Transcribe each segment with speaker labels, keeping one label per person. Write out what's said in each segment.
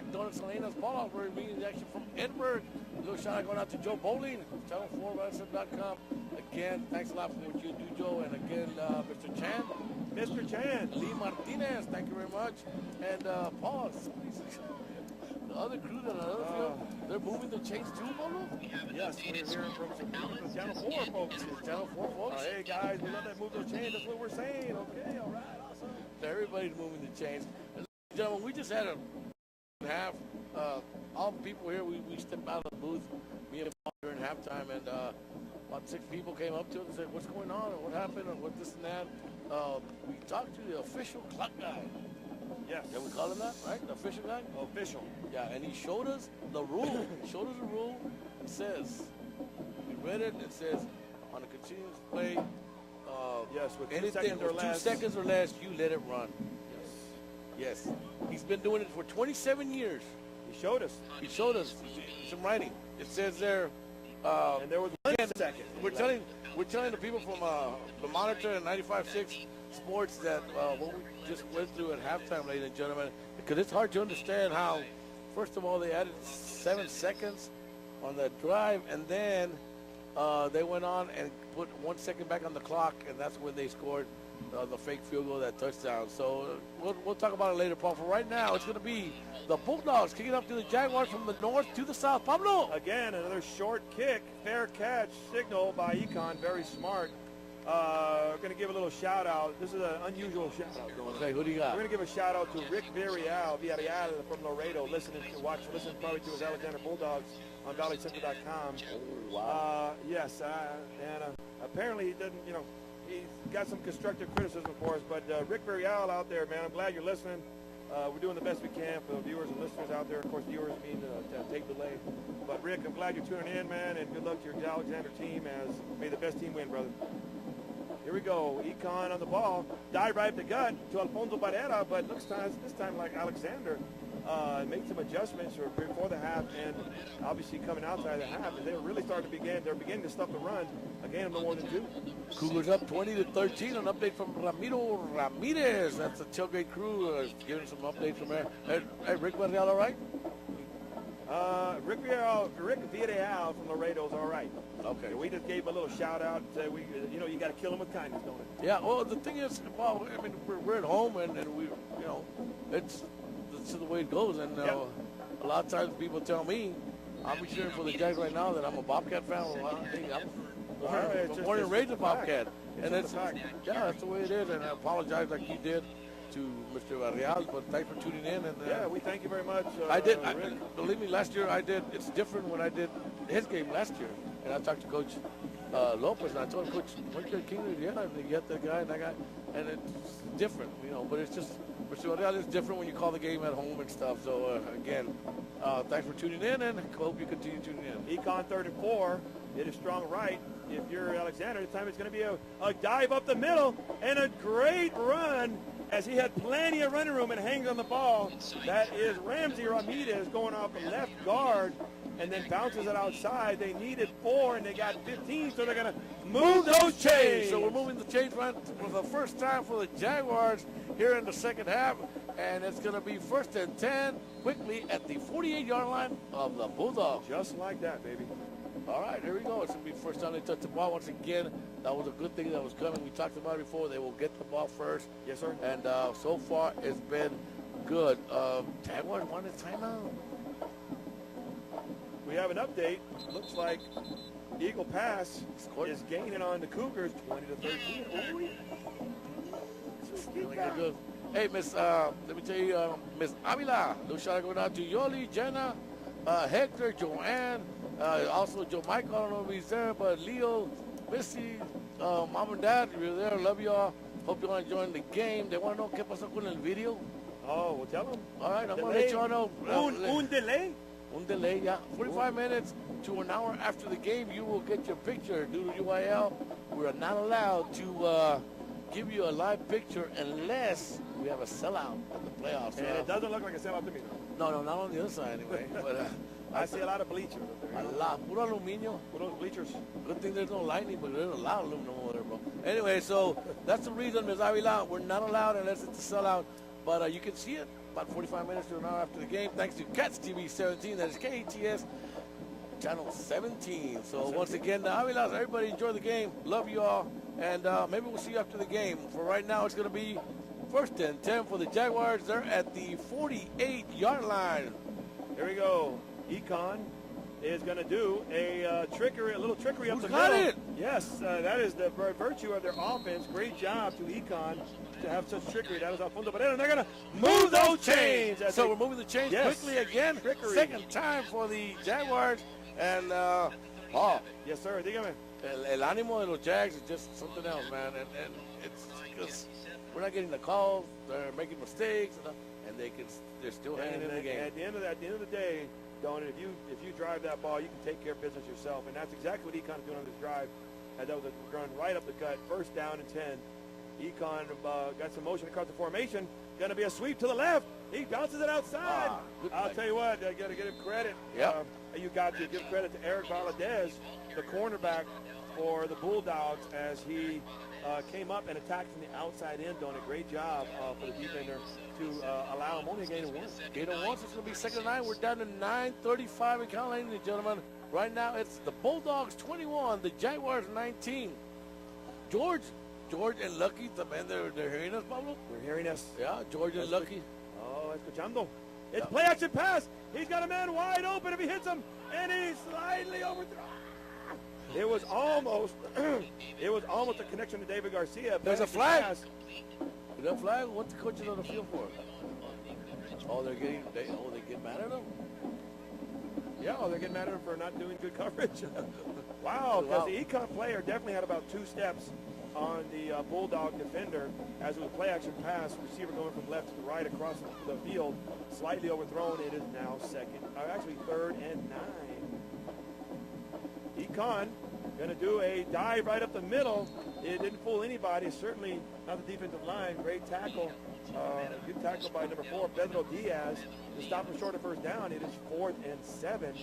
Speaker 1: McDonald's Salinas. Paul Osborne being action from Edinburg. A little shout out going out to Joe Bowling, channel4wrestling.com. Again, thanks a lot for what you do, Joe. And again, Mr. Chan.
Speaker 2: Mr. Chan.
Speaker 1: Lee Martinez, thank you very much. And Paul, the other crew that another field, they're moving the chains too, Pablo?
Speaker 2: Yes, we're hearing from Channel 4 folks.
Speaker 1: Channel 4 folks.
Speaker 2: Hey guys, we love that move those chains. That's what we're saying. Okay, all right, awesome.
Speaker 1: Everybody's moving the chains. And gentlemen, we just had a half. All the people here, we stepped out of the booth, me and Paul during halftime, and about 6 people came up to us and said, what's going on, or what happened, or what this and that. We talked to the official clock guy.
Speaker 2: Yes.
Speaker 1: Yeah, we call him that, right? The official guy?
Speaker 2: Official.
Speaker 1: Yeah, and he showed us the rule. He showed us the rule. It says, we read it, it says, on a continuous play,
Speaker 2: yes, with
Speaker 1: anything 2 seconds or less, you let it run. Yes. He's been doing it for 27 years.
Speaker 2: He showed us.
Speaker 1: He showed us. It's in writing. It says there.
Speaker 2: And there was 1 second.
Speaker 1: We're telling the people from the Monitor and 95.6 Sports that what we just went through at halftime, ladies and gentlemen, because it's hard to understand how, first of all, they added 7 seconds on that drive, and then they went on and put 1 second back on the clock, and that's when they scored the fake field goal, that touchdown. So we'll talk about it later, Paul. For right now, it's going to be the Bulldogs kicking up to the Jaguars from the north to the south. Pablo!
Speaker 2: Again, another short kick, fair catch, signal by Econ, very smart. Going to give a little shout out. This is an unusual shout out going on.
Speaker 1: Okay, who do you got?
Speaker 2: We're going to give a shout out to Rick Villarreal from Laredo, listen probably to his Alexander Bulldogs on valleycenter.com.
Speaker 1: Oh, wow.
Speaker 2: Yes, and apparently he didn't, he's got some constructive criticism for us, but Rick Villarreal out there, man, I'm glad you're listening. We're doing the best we can for the viewers and listeners out there. Of course, viewers mean tape delay. But Rick, I'm glad you're tuning in, man, and good luck to your Alexander team. May the best team win, brother. Here we go. Econ on the ball. Dive right up the gut to Alfonso Barrera, but looks this time like Alexander made some adjustments before the half, and obviously coming outside the half, and they're really starting to they're beginning to stuff the run. Again, no more than 2.
Speaker 1: Cougars up 20-13. An update from Ramiro Ramirez. That's the tailgate crew giving some updates from there. Hey, Rick Villarreal, all right?
Speaker 2: Rick Villarreal from Laredo is all right.
Speaker 1: Okay.
Speaker 2: We just gave a little shout out. You got to kill him with kindness, don't it?
Speaker 1: Yeah. Well, the thing is, well, I mean, we're at home, and we, it's the way it goes. And a lot of times people tell me, I'm cheering for the Jags right now, that I'm a Bobcat fan. Well, I'm born and raised a Bobcat, and that's the way it is. And I apologize like you did to Mr. Villarreal, but thanks for tuning in. And
Speaker 2: we thank you very much.
Speaker 1: Believe me, last year I did. It's different when I did his game last year, and I talked to Coach Lopez, and I told him, Coach, weren't you a king? Yeah, you get that guy and that guy, and it's different, But it's just Mr. Villarreal is different when you call the game at home and stuff. So again, thanks for tuning in, and hope you continue tuning in.
Speaker 2: Econ 3rd and 4. Hit a strong right. If you're Alexander, this time it's going to be a dive up the middle and a great run as he had plenty of running room and hangs on the ball. That is Ramsey Ramirez going off the left guard and then bounces it outside. They needed 4 and they got 15, so they're going to move those chains.
Speaker 1: So we're moving the chains right for the first time for the Jaguars here in the second half, and it's going to be 1st and 10 quickly at the 48-yard line of the Bulldogs.
Speaker 2: Just like that, baby.
Speaker 1: All right, here we go. It's going to be first time they touch the ball. Once again, that was a good thing that was coming. We talked about it before. They will get the ball first.
Speaker 2: Yes, sir.
Speaker 1: And so far, it's been good. Jaguars wanted timeout.
Speaker 2: We have an update. Looks like Eagle Pass is gaining on the Cougars 20-13.
Speaker 1: Good. Hey, Miss, let me tell you, Miss Avila, no shout out going out to Yoli, Jenna, Hector, Joanne, also Joe Michael, I don't know if he's there, but Leo, Missy, Mom and Dad, you're there, love y'all. Hope y'all enjoying the game. They want to know qué pasó con el video.
Speaker 2: Oh, well, tell them.
Speaker 1: All right, I'm going to let y'all know.
Speaker 2: Un delay?
Speaker 1: Un delay, yeah. 45 minutes to an hour after the game, you will get your picture. Due to UIL, we're not allowed to give you a live picture unless we have a sellout at the playoffs.
Speaker 2: And it doesn't look like a sellout to me.
Speaker 1: No, not on the other side anyway. But
Speaker 2: I see a lot of bleachers.
Speaker 1: A lot. Puro aluminio.
Speaker 2: Puro bleachers.
Speaker 1: Good thing there's no lightning, but there's a lot of aluminum over there, bro. Anyway, so that's the reason, Ms. Avila, we're not allowed unless it's a sellout. But you can see it about 45 minutes to an hour after the game, thanks to Cats TV 17. That is KTS Channel 17. So once again, Avilas, everybody enjoy the game. Love you all. And maybe we'll see you after the game. For right now, it's going to be first and 10 for the Jaguars. They're at the 48-yard line.
Speaker 2: Here we go. Econ is going to do a little trickery up the
Speaker 1: got
Speaker 2: middle.
Speaker 1: it?
Speaker 2: Yes, that is the virtue of their offense. Great job to Econ to have such trickery. That was Alfonso Barrera, and they're going to move those chains.
Speaker 1: So we're moving the chains quickly again.
Speaker 2: Trickery.
Speaker 1: Second time for the Jaguars. And, Paul.
Speaker 2: Yes, sir. Dígame.
Speaker 1: El ánimo de los Jags is just something else, man. And it's because we're not getting the calls. They're making mistakes, and they're still hanging in the game.
Speaker 2: At the end of the day, Don, if you drive that ball, you can take care of business yourself, and that's exactly what Econ is doing on this drive. That was a run right up the gut, first down and 10. Econ got some motion across the formation. Going to be a sweep to the left. He bounces it outside. I'll tell you what, I got to give him credit.
Speaker 1: Yep.
Speaker 2: You got to give credit to Eric Valadez, the cornerback for the Bulldogs, as he came up and attacked from the outside in, doing a great job for the defender to allow him only a gain of 1.
Speaker 1: Gain of 1, so it's going to be second and 9. We're down to 9:35 in count, ladies and gentlemen. Right now, it's the Bulldogs 21, the Jaguars 19. George and Lucky, man, they're hearing us, Pablo?
Speaker 2: They're hearing us.
Speaker 1: Yeah, George and Lucky.
Speaker 2: Oh, escuchando. It's play action pass. He's got a man wide open if he hits him, and he's slightly overthrown. It was almost a connection to David Garcia.
Speaker 1: There's a flag. Is that flag? What's the coaches on the field for? Oh, they get mad at him?
Speaker 2: Yeah, they're getting mad at him for not doing good coverage. Wow, because the Econ player definitely had about 2 steps on the Bulldog defender as it was a play-action pass, receiver going from left to right across the field, slightly overthrown. It is now third and 9. Econ going to do a dive right up the middle. It didn't fool anybody, certainly not the defensive line. Great tackle. Good tackle by number 4, Pedro Diaz, to stop him short of first down. It is 4th and 7,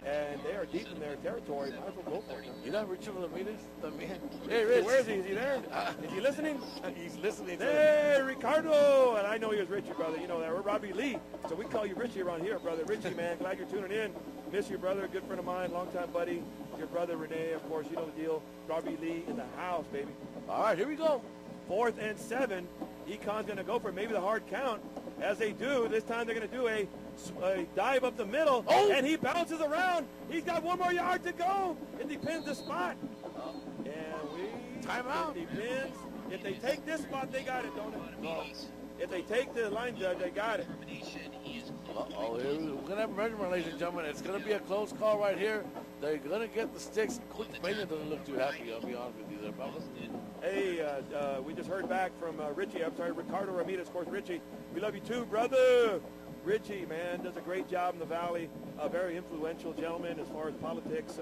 Speaker 2: and they are deep in their territory. Might as well go for it.
Speaker 1: You know Richard Ramirez, the man?
Speaker 2: Hey, Rich. Where is he? Is he there? Is he listening?
Speaker 1: He's listening.
Speaker 2: Hey, Ricardo. And I know he was Richie, brother. You know that. We're Robbie Lee, so we call you Richie around here, brother. Richie, man, glad you're tuning in. Miss you, brother. Good friend of mine, longtime buddy. Your brother, Renee, of course, you know the deal. Robbie Lee in the house, baby.
Speaker 1: All right, here we go.
Speaker 2: 4th and 7. Econ's going to go for maybe the hard count. As they do, this time they're going to do a dive up the middle, and he bounces around. He's got 1 more yard to go. It depends the spot. And
Speaker 1: timeout.
Speaker 2: It depends. If they take this spot, they got it, don't they? No. If they take the line judge, they got it.
Speaker 1: Uh-oh, we're going to have a measurement, ladies and gentlemen. It's going to be a close call right here. They're going to get the sticks. Quick Peña doesn't look too happy, I'll be honest with you there, Pablo.
Speaker 2: Hey, we just heard back from Ricardo Ramirez. Of course, Richie, we love you too, brother. Richie, man, does a great job in the Valley. A very influential gentleman as far as politics,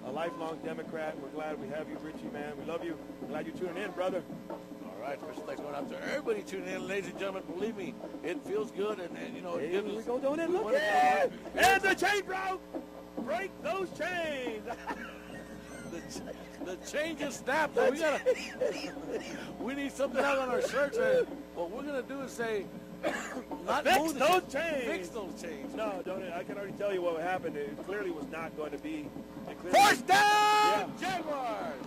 Speaker 2: a lifelong Democrat. We're glad we have you, Richie, man. We love you. We're glad you're tuning in, brother.
Speaker 1: All right, special thanks going out to everybody tuning in, ladies and gentlemen. Believe me, it feels good, and you know,
Speaker 2: hey,
Speaker 1: it gives us.
Speaker 2: We go down and look at and the chain broke. Break those chains.
Speaker 1: The chain just snapped. We need something out on our shirts. And what we're gonna do is say,
Speaker 2: fix those chains.
Speaker 1: Fix those chains.
Speaker 2: No, don't. I can already tell you what happened. It clearly was not going to be.
Speaker 1: First down, Jaguars.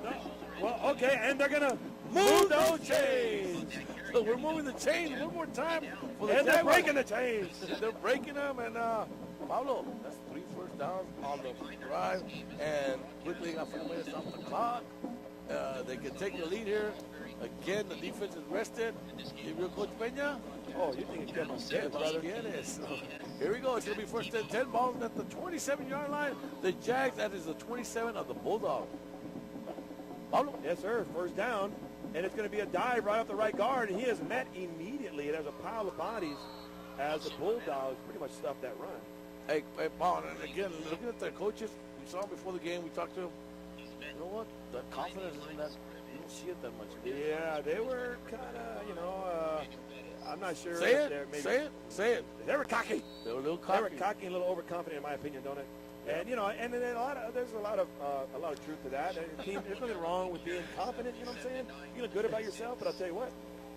Speaker 2: No. Well, okay, and they're gonna move those chains.
Speaker 1: So we're moving the chains one more time.
Speaker 2: And they're breaking the chains.
Speaker 1: They're breaking them, and Pablo, that's 3 first downs on the drive, and quickly got 4 minutes off the clock. They can take the lead here. Again, the defense is rested. Give you Coach Peña.
Speaker 2: Oh, you think it's getting on set, brother?
Speaker 1: So, here we go. It's going to be first and 10. Ball at the 27-yard line. The Jags, that is the 27 of the Bulldog. Pablo?
Speaker 2: Yes, sir. First down. And it's going to be a dive right off the right guard. And he is met immediately. There's a pile of bodies as the Bulldogs pretty much stuffed that run.
Speaker 1: Hey, Paul, and again, looking at the coaches, we saw them before the game. We talked to them. You know what? The confidence in that, you don't see it that much.
Speaker 2: Yeah, they were kind of, I'm not sure.
Speaker 1: Say it.
Speaker 2: They were cocky.
Speaker 1: They were a little cocky.
Speaker 2: They were cocky and a little overconfident, in my opinion, don't it? Yeah. And and then there's a lot of truth to that. There's nothing wrong with being confident. You know what I'm saying? You look good about yourself, but I'll tell you what,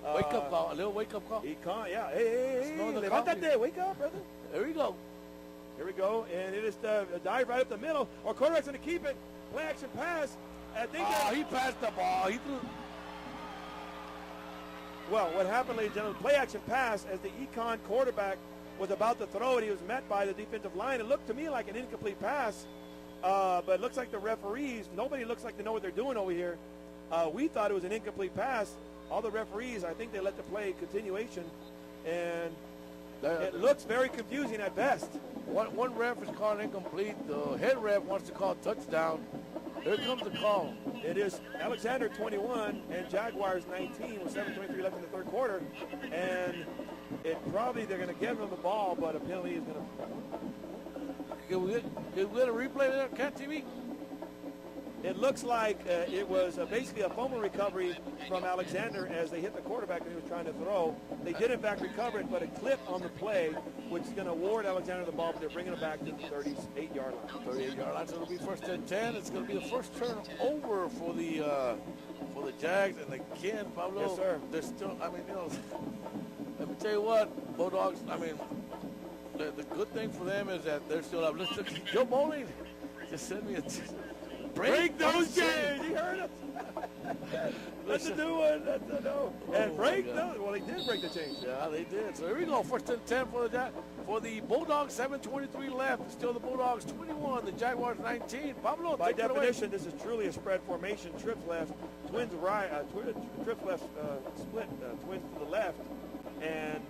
Speaker 1: Wake up call, a little wake up call.
Speaker 2: Econ, yeah. Hey,
Speaker 1: Smell the
Speaker 2: levántate,
Speaker 1: coffee.
Speaker 2: wake up, brother.
Speaker 1: There we go.
Speaker 2: Here we go, and it is a dive right up the middle. Our quarterback's going to keep it. Play action pass. I think
Speaker 1: He passed the ball. He threw.
Speaker 2: Well, what happened, ladies and gentlemen, play action pass as the Econ quarterback was about to throw it. He was met by the defensive line. It looked to me like an incomplete pass, but it looks like the referees, nobody looks like they know what they're doing over here. We thought it was an incomplete pass. All the referees, I think they let the play continuation, and it looks very confusing at best.
Speaker 1: One ref is calling incomplete. The head ref wants to call touchdown. Here comes the call.
Speaker 2: It is Alexander 21 and Jaguars 19 with 7:23 left in the third quarter, and they're going to give them the ball, but a penalty is going to.
Speaker 1: Can we get a replay there, Cat TV?
Speaker 2: It looks like it was basically a fumble recovery from Alexander as they hit the quarterback that he was trying to throw. They did, in fact, recover it, but a clip on the play, which is going to award Alexander the ball, but they're bringing it back to the 38-yard line.
Speaker 1: 38-yard line, so it'll be first and 10. It's going to be the first turnover for the Jags. And again, Pablo,
Speaker 2: yes, sir.
Speaker 1: They're still, let me tell you what, Bulldogs, the good thing for them is that they're still up. Listen, Joe Bowling just sent me a
Speaker 2: break those chains. He heard us. That's a new one. That's a no. And break those. Well, they did break the chains.
Speaker 1: Yeah, they did. So here we go. First and 10 for the Bulldogs. 7:23 left. It's still the Bulldogs 21. The Jaguars 19. Pablo,
Speaker 2: by
Speaker 1: take it away.
Speaker 2: definition, this is truly a spread formation. Trips left, twins right. Trips left, split. Twins to the left, and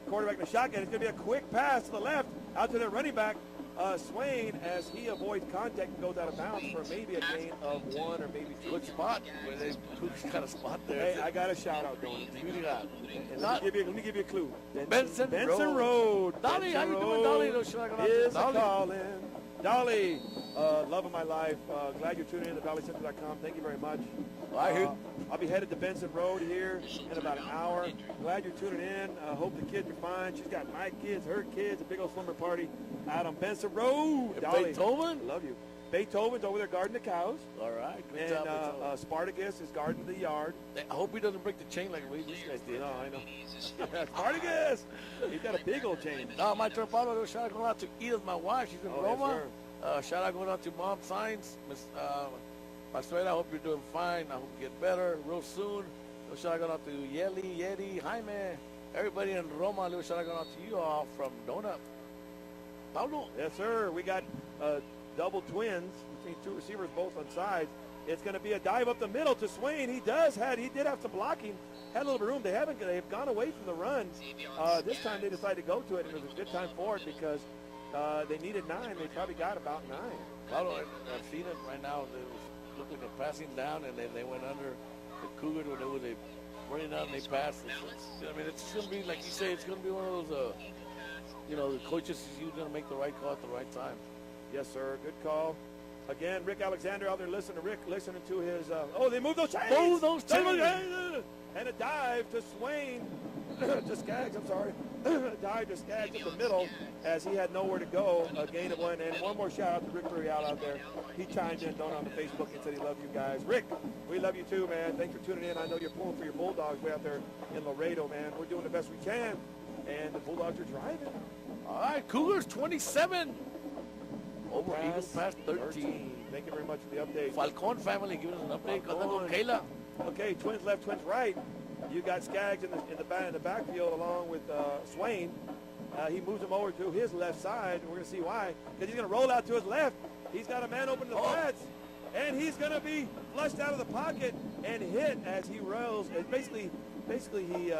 Speaker 2: quarterback in the shotgun. It's going to be a quick pass to the left out to their running back. Swain, as he avoids contact and goes out of bounds for maybe a gain of one or maybe two.
Speaker 1: Good spot. Good kind of spot there.
Speaker 2: Hey, I got a shout out going. Let me give you a clue.
Speaker 1: Benson Road.
Speaker 2: Dolly,
Speaker 1: how you doing, Dolly?
Speaker 2: Is calling. Dolly, love of my life. Glad you're tuning in to DollyCentral.com. Thank you very much. I'll be headed to Benson Road here in about an hour. Glad you're tuning in. Hope the kids are fine. She's got my kids, her kids, a big old slumber party out on Benson Road. Dolly,
Speaker 1: Beethoven?
Speaker 2: Love you. Beethoven's over there guarding the cows.
Speaker 1: All right. Good
Speaker 2: and
Speaker 1: job,
Speaker 2: Spartacus is guarding the yard.
Speaker 1: I hope he doesn't break the chain like these guys did.
Speaker 2: No, I know. Spartacus! He's got a big old chain.
Speaker 1: No, my turn, Pablo. Shout out going out to Edith, my wife. She's in Roma.
Speaker 2: Yes,
Speaker 1: shout out going out to Mom Signs. Miss Pastorela, I hope you're doing fine. I hope you get better real soon. Shout out going out to Yeti, Jaime, everybody in Roma. Little shout out going out to you all from Donut. Pablo.
Speaker 2: Yes, sir. We got double twins between two receivers, both on sides. It's going to be a dive up the middle to Swain. He did have some blocking, had a little bit of room. They've gone away from the run. This time they decided to go to it, and it was a good time for it because they needed 9. They probably got about 9.
Speaker 1: Pablo, I've seen it right now. They looked like they're passing down, and they went under the Cougars when they running out and they passed. It's going to be, like you say, it's going to be one of those, the coaches is usually going to make the right call at the right time.
Speaker 2: Yes, sir. Good call. Again, Rick Alexander out there listening to his, they moved those chains.
Speaker 1: Move those chains.
Speaker 2: And a dive to Swain, to Skaggs, I'm sorry. Dive to Skaggs in the middle as he had nowhere to go, a gain of 1. And one more shout out to Rick Burrial out there. He chimed in on the Facebook and said he loved you guys. Rick, we love you too, man. Thanks for tuning in. I know you're pulling for your Bulldogs way out there in Laredo, man. We're doing the best we can. And the Bulldogs are driving.
Speaker 1: All right, Cougars 27. Over Eagles past 13.
Speaker 2: Thank you very much for the update.
Speaker 1: Falcon family giving us an update. Kayla.
Speaker 2: Okay, twins left, twins right. You got Skaggs in the backfield along with Swain. He moves him over to his left side. We're going to see why. Because he's going to roll out to his left. He's got a man open to the flats. And he's going to be flushed out of the pocket and hit as he rolls. Basically he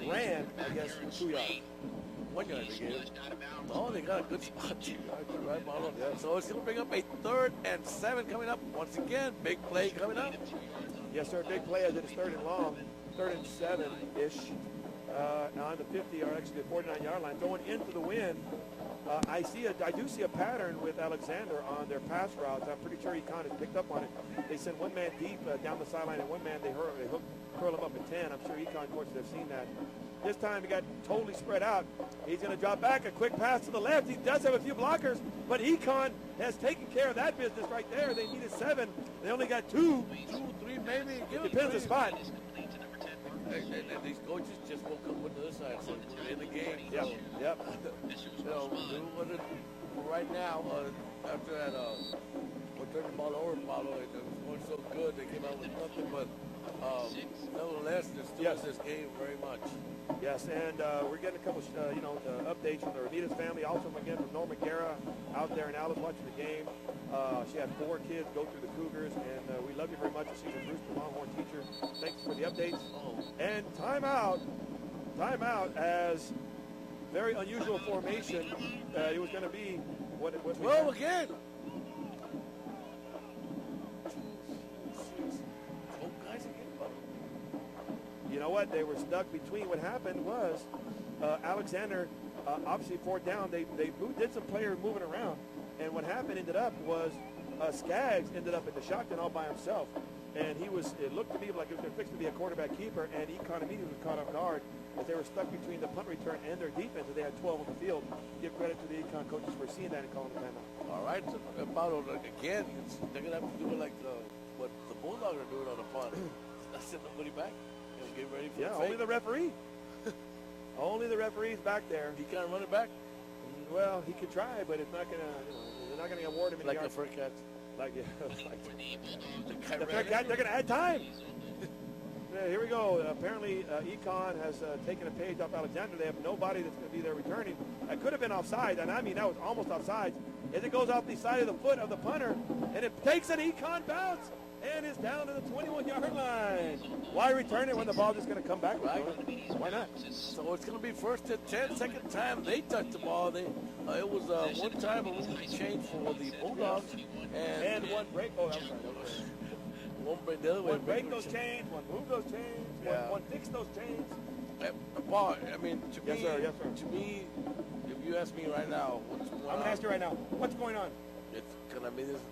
Speaker 2: ran, I guess, 2 yards.
Speaker 1: 1 yard they gave. Oh, they got a good spot. Right, Marlon. Yeah. So it's going to bring up a 3rd and 7 coming up. Once again, big play coming up.
Speaker 2: Yes, sir. Big play as it is 3rd and long. 3rd and 7-ish. On the 50, or actually the 49-yard line, going into the wind. I do see a pattern with Alexander on their pass routes. I'm pretty sure Econ has picked up on it. They send one man deep down the sideline, and one man they curl him up at 10. I'm sure Econ coaches have seen that. This time he got totally spread out. He's going to drop back, a quick pass to the left. He does have a few blockers, but Econ has taken care of that business right there. They needed 7. They only got 2.
Speaker 1: 2, 3, maybe.
Speaker 2: Depends the spot.
Speaker 1: And these coaches just woke up with the other side, so we're in the game. So,
Speaker 2: Yep.
Speaker 1: Right now, after that, we turned the ball over, Paulo, it was going so good, they came out with nothing, but nevertheless, they're still in this game very much.
Speaker 2: Yes, and we're getting a couple, updates from the Ramirez family. Also, again, from Norma Guerra out there in Alice watching the game. She had 4 kids go through the Cougars, and we love you very much. She's a Brewster Longhorn teacher. Thanks for the updates. And timeout as very unusual formation. It was going to be what it was.
Speaker 1: 12 again.
Speaker 2: You know what? They were stuck between. What happened was Alexander, obviously 4th down, they did some player moving around. And what happened ended up was Skaggs ended up in the shotgun all by himself. And it looked to me like it was going to fix to be a quarterback keeper, and Economedes was caught off guard as they were stuck between the punt return and their defense, and they had 12 on the field. Give credit to the Econ coaches for seeing that and calling the timeout.
Speaker 1: All right, so Paulo, again, they're going to have to do it like what the Bulldogs are doing on the punt. Not send nobody back. Get ready for the
Speaker 2: only the referee. Only the referee's back there.
Speaker 1: He can't run it back?
Speaker 2: Well, he could try, but it's not gonna. They're not gonna award him any
Speaker 1: like
Speaker 2: yards.
Speaker 1: the fur cats.
Speaker 2: Like the fur cat. They're gonna add time. Here we go. Apparently, Econ has taken a page off Alexander. They have nobody that's going to be there returning. That could have been offside, and I mean that was almost offside. As it goes off the side of the foot of the punter, and it takes an Econ bounce. And is down to the 21-yard line. Why return it when the ball's just going to come back? Right? Why not?
Speaker 1: So it's going to be 1st and 10. Second time they touched the ball. It was one time a rule change for the Bulldogs. And
Speaker 2: one break. Oh, I'm sorry.
Speaker 1: One break the other way.
Speaker 2: One break those chains. One move those chains. One fix those chains.
Speaker 1: Paul, I mean, to me,
Speaker 2: yes, sir.
Speaker 1: To me, if you ask me right now, what's going on?
Speaker 2: I'm going to ask you right now. What's going on?
Speaker 1: It's going to be this.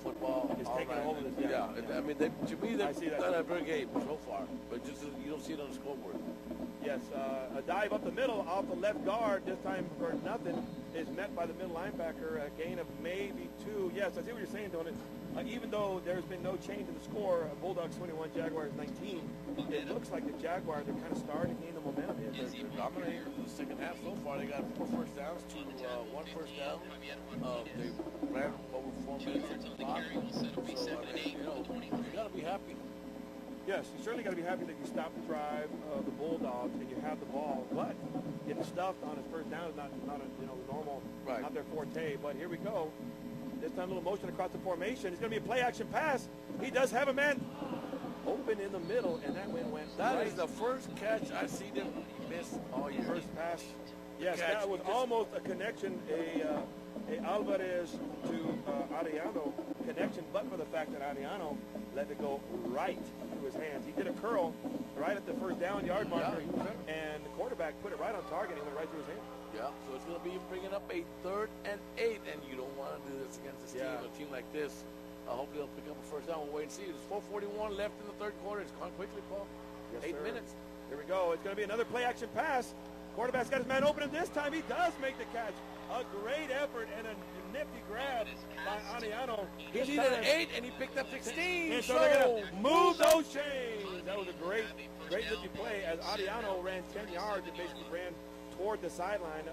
Speaker 1: Football
Speaker 2: is taking a hold of this.
Speaker 1: Yeah. I mean, to me, they've done a very game so far, but just you don't see it on the scoreboard.
Speaker 2: Yes, a dive up the middle off the left guard, this time for nothing, is met by the middle linebacker, a gain of maybe 2. Yes, I see what you're saying, Donut. Even though there's been no change in the score, Bulldogs 21, Jaguars 19, it looks like the Jaguars are kind of starting to gain the momentum here.
Speaker 1: They're dominating the second half so far. They got 4 first downs to 1 first down. They ran over 4 minutes on the clock. So, I mean, you got to be happy.
Speaker 2: Yes, you certainly got to be happy that you stopped the drive of the Bulldogs and you have the ball. But getting stuffed on his first down is not the normal, not their forte. But here we go. This time a little motion across the formation. It's going to be a play-action pass. He does have a man open in the middle, and that went
Speaker 1: That
Speaker 2: right.
Speaker 1: is the first catch I see them miss all year.
Speaker 2: First pass. Yes, that was almost a connection, a Alvarez to Ariano connection, but for the fact that Ariano let it go right to his hands. He did a curl right at the first down yard marker, and the quarterback put it right on target and it went right through his hands.
Speaker 1: Yeah, so it's going to be bringing up a 3rd and 8, and you don't want to do this against this team, a team like this. Hopefully they'll pick up a first down. We'll wait and see. There's 4:41 left in the 3rd quarter. It's gone quickly, Paul.
Speaker 2: Yes,
Speaker 1: 8 minutes.
Speaker 2: Here we go. It's going to be another play-action pass. Quarterback's got his man open, and this time he does make the catch. A great effort and a nifty grab by Ariano.
Speaker 1: He needed an 8, and he picked up 16.
Speaker 2: And so they're going to move those chains. That was a great nifty play as Ariano ran 10 yards and basically ran toward the sideline,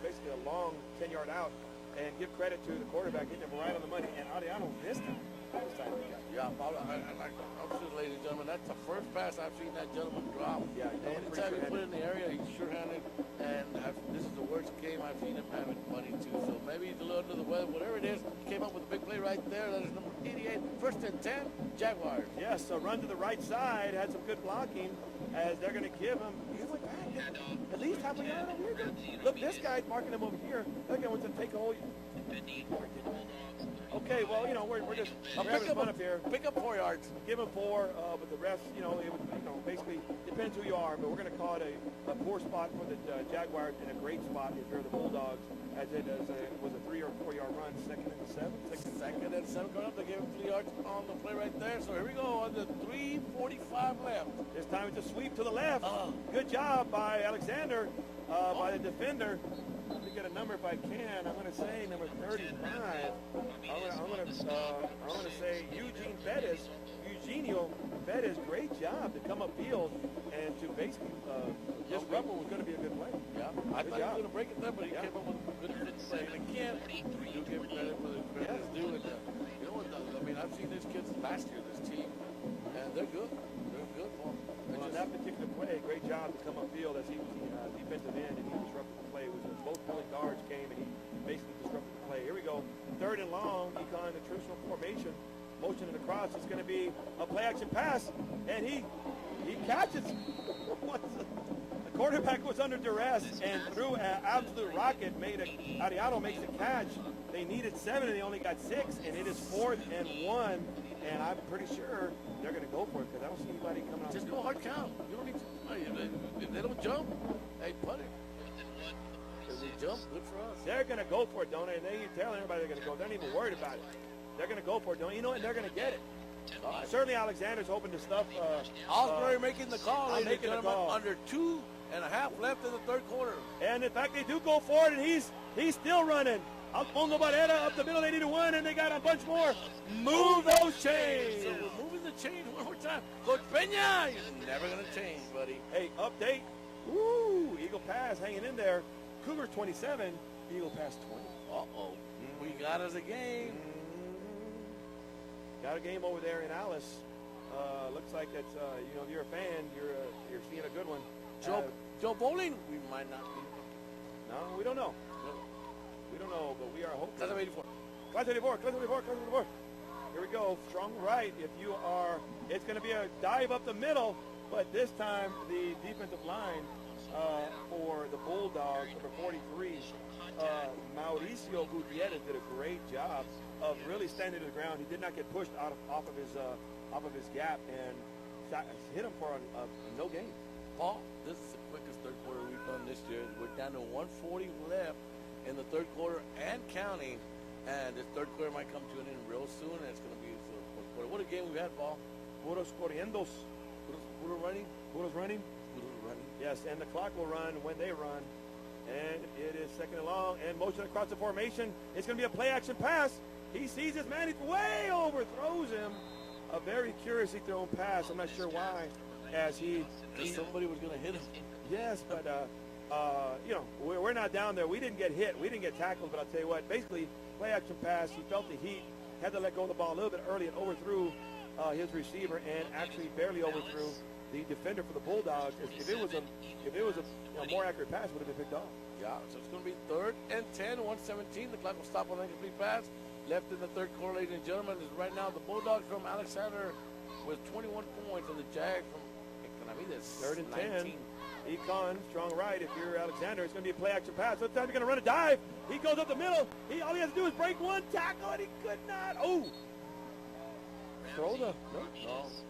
Speaker 2: basically a long 10-yard out, and give credit to the quarterback hitting him right on the money. And Ariano this time.
Speaker 1: Yeah, obviously, ladies and gentlemen, that's the first pass I've seen that gentleman drop.
Speaker 2: Yeah,
Speaker 1: anytime he put it in the area, he's sure-handed, and this is the worst game I've seen him having money too. So maybe he's a little under the weather, whatever it is. He came up with a big play right there. That is number 88, 1st and 10, Jaguars.
Speaker 2: Yes, a run to the right side, had some good blocking as they're going to give him. He went back at least half a yard over here. Look, this guy's marking him over here. That guy wants to take a whole. Okay, well, we're just having fun up here.
Speaker 1: Pick up 4 yards.
Speaker 2: Give him 4, but the refs, it was, basically depends who you are, but we're going to call it a poor spot for the Jaguars and a great spot if you're the Bulldogs, as it was a 3 or 4 yard run, 2nd and 7.
Speaker 1: Second and 7 going up. They gave him 3 yards on the play right there. So here we go on the 3:45 left.
Speaker 2: This time it's a sweep to the left. Good job by Alexander, by the defender. Let me get a number if I can. I'm going to say number 35. I'm going to say Eugene Bettis. Eugenio Fedez, great job to come upfield and to basically disrupt what was going to be a good play.
Speaker 1: Yeah, I thought he was going to break it there, but he came up with a good play. And again, we do give credit for the credit is due. And, you know what, I mean, I've seen these kids last year, this team, and they're good. They're good, Paul.
Speaker 2: Well, on that particular play, great job to come upfield as he was the defensive end, and he disrupted the play. It was both pulling guards came, and he basically disrupted the play. Here we go. 3rd and long, Econ, the traditional formation. Motion it across. It's going to be a play-action pass, and he catches. The quarterback was under duress and threw an absolute rocket. Ariado makes the catch. They needed 7, and they only got 6, and it is 4th and 1. And I'm pretty sure they're going to go for it because I don't see anybody coming out.
Speaker 1: Just go hard count. You don't need to. If they don't jump, hey, punt it. If they jump, good for us.
Speaker 2: They're going to go for it, don't they? And they tell everybody they're going to go. They're not even worried about it. They're going to go for it, don't you know? And they're going to get it. Certainly, Alexander's hoping to stuff.
Speaker 1: Osbury making the call, ladies and gentlemen.
Speaker 2: Call.
Speaker 1: Under 2.5 left in the 3rd quarter.
Speaker 2: And in fact, they do go for it, and he's still running. Alfonso Barrera up the middle, they need a 1, and they got a bunch more. Move those chains.
Speaker 1: So we're moving the chains one more time. Coach Peña, you're never going to change, buddy.
Speaker 2: Hey, update. Woo, Eagle pass hanging in there. Cougar 27, Eagle pass 20.
Speaker 1: Uh-oh. We got us a game.
Speaker 2: Got a game over there in Alice. Looks like it's, if you're a fan, you're seeing a good one.
Speaker 1: Joe Bowling, we might not be.
Speaker 2: No, we don't know. We don't know, but we are hoping.
Speaker 1: Class of 84.
Speaker 2: Class of 84, class of 84, class of 84. Here we go. Strong right. If you are, it's going to be a dive up the middle, but this time the defensive line for the Bulldogs, number 43, Mauricio Gutierrez did a great job of really standing to the ground. He did not get pushed off of his gap and hit him for a no gain.
Speaker 1: Paul, this is the quickest 3rd quarter we've done this year. We're down to 140 left in the 3rd quarter and counting, and this 3rd quarter might come to an end real soon, and it's going to be the 4th quarter. What a game we've had, Paul.
Speaker 2: Puros corriendos.
Speaker 1: Puros running.
Speaker 2: Puros running.
Speaker 1: Puros running.
Speaker 2: Yes, and the clock will run when they run. And it is 2nd and long, and motion across the formation. It's going to be a play-action pass. He sees his man. He way overthrows him. A very curiously thrown pass. I'm not sure why. As
Speaker 1: somebody was going to hit him.
Speaker 2: Yes, but we're not down there. We didn't get hit. We didn't get tackled. But I'll tell you what. Basically, play-action pass. He felt the heat. Had to let go of the ball a little bit early and overthrew his receiver, and actually barely overthrew the defender for the Bulldogs. If it was a more accurate pass, would have been picked off.
Speaker 1: Yeah, so it's going to be 3rd and 10, 117. The clock will stop on an incomplete pass. Left in the 3rd quarter, ladies and gentlemen, is right now the Bulldogs from Alexander with 21 points, and the Jag from Economedes
Speaker 2: 3rd and
Speaker 1: 19.
Speaker 2: 10. Econ, strong right. If you're Alexander, it's going to be a play-action pass. This time he's going to run a dive. He goes up the middle. All he has to do is break one tackle, and he could not. Oh. Throw the. No,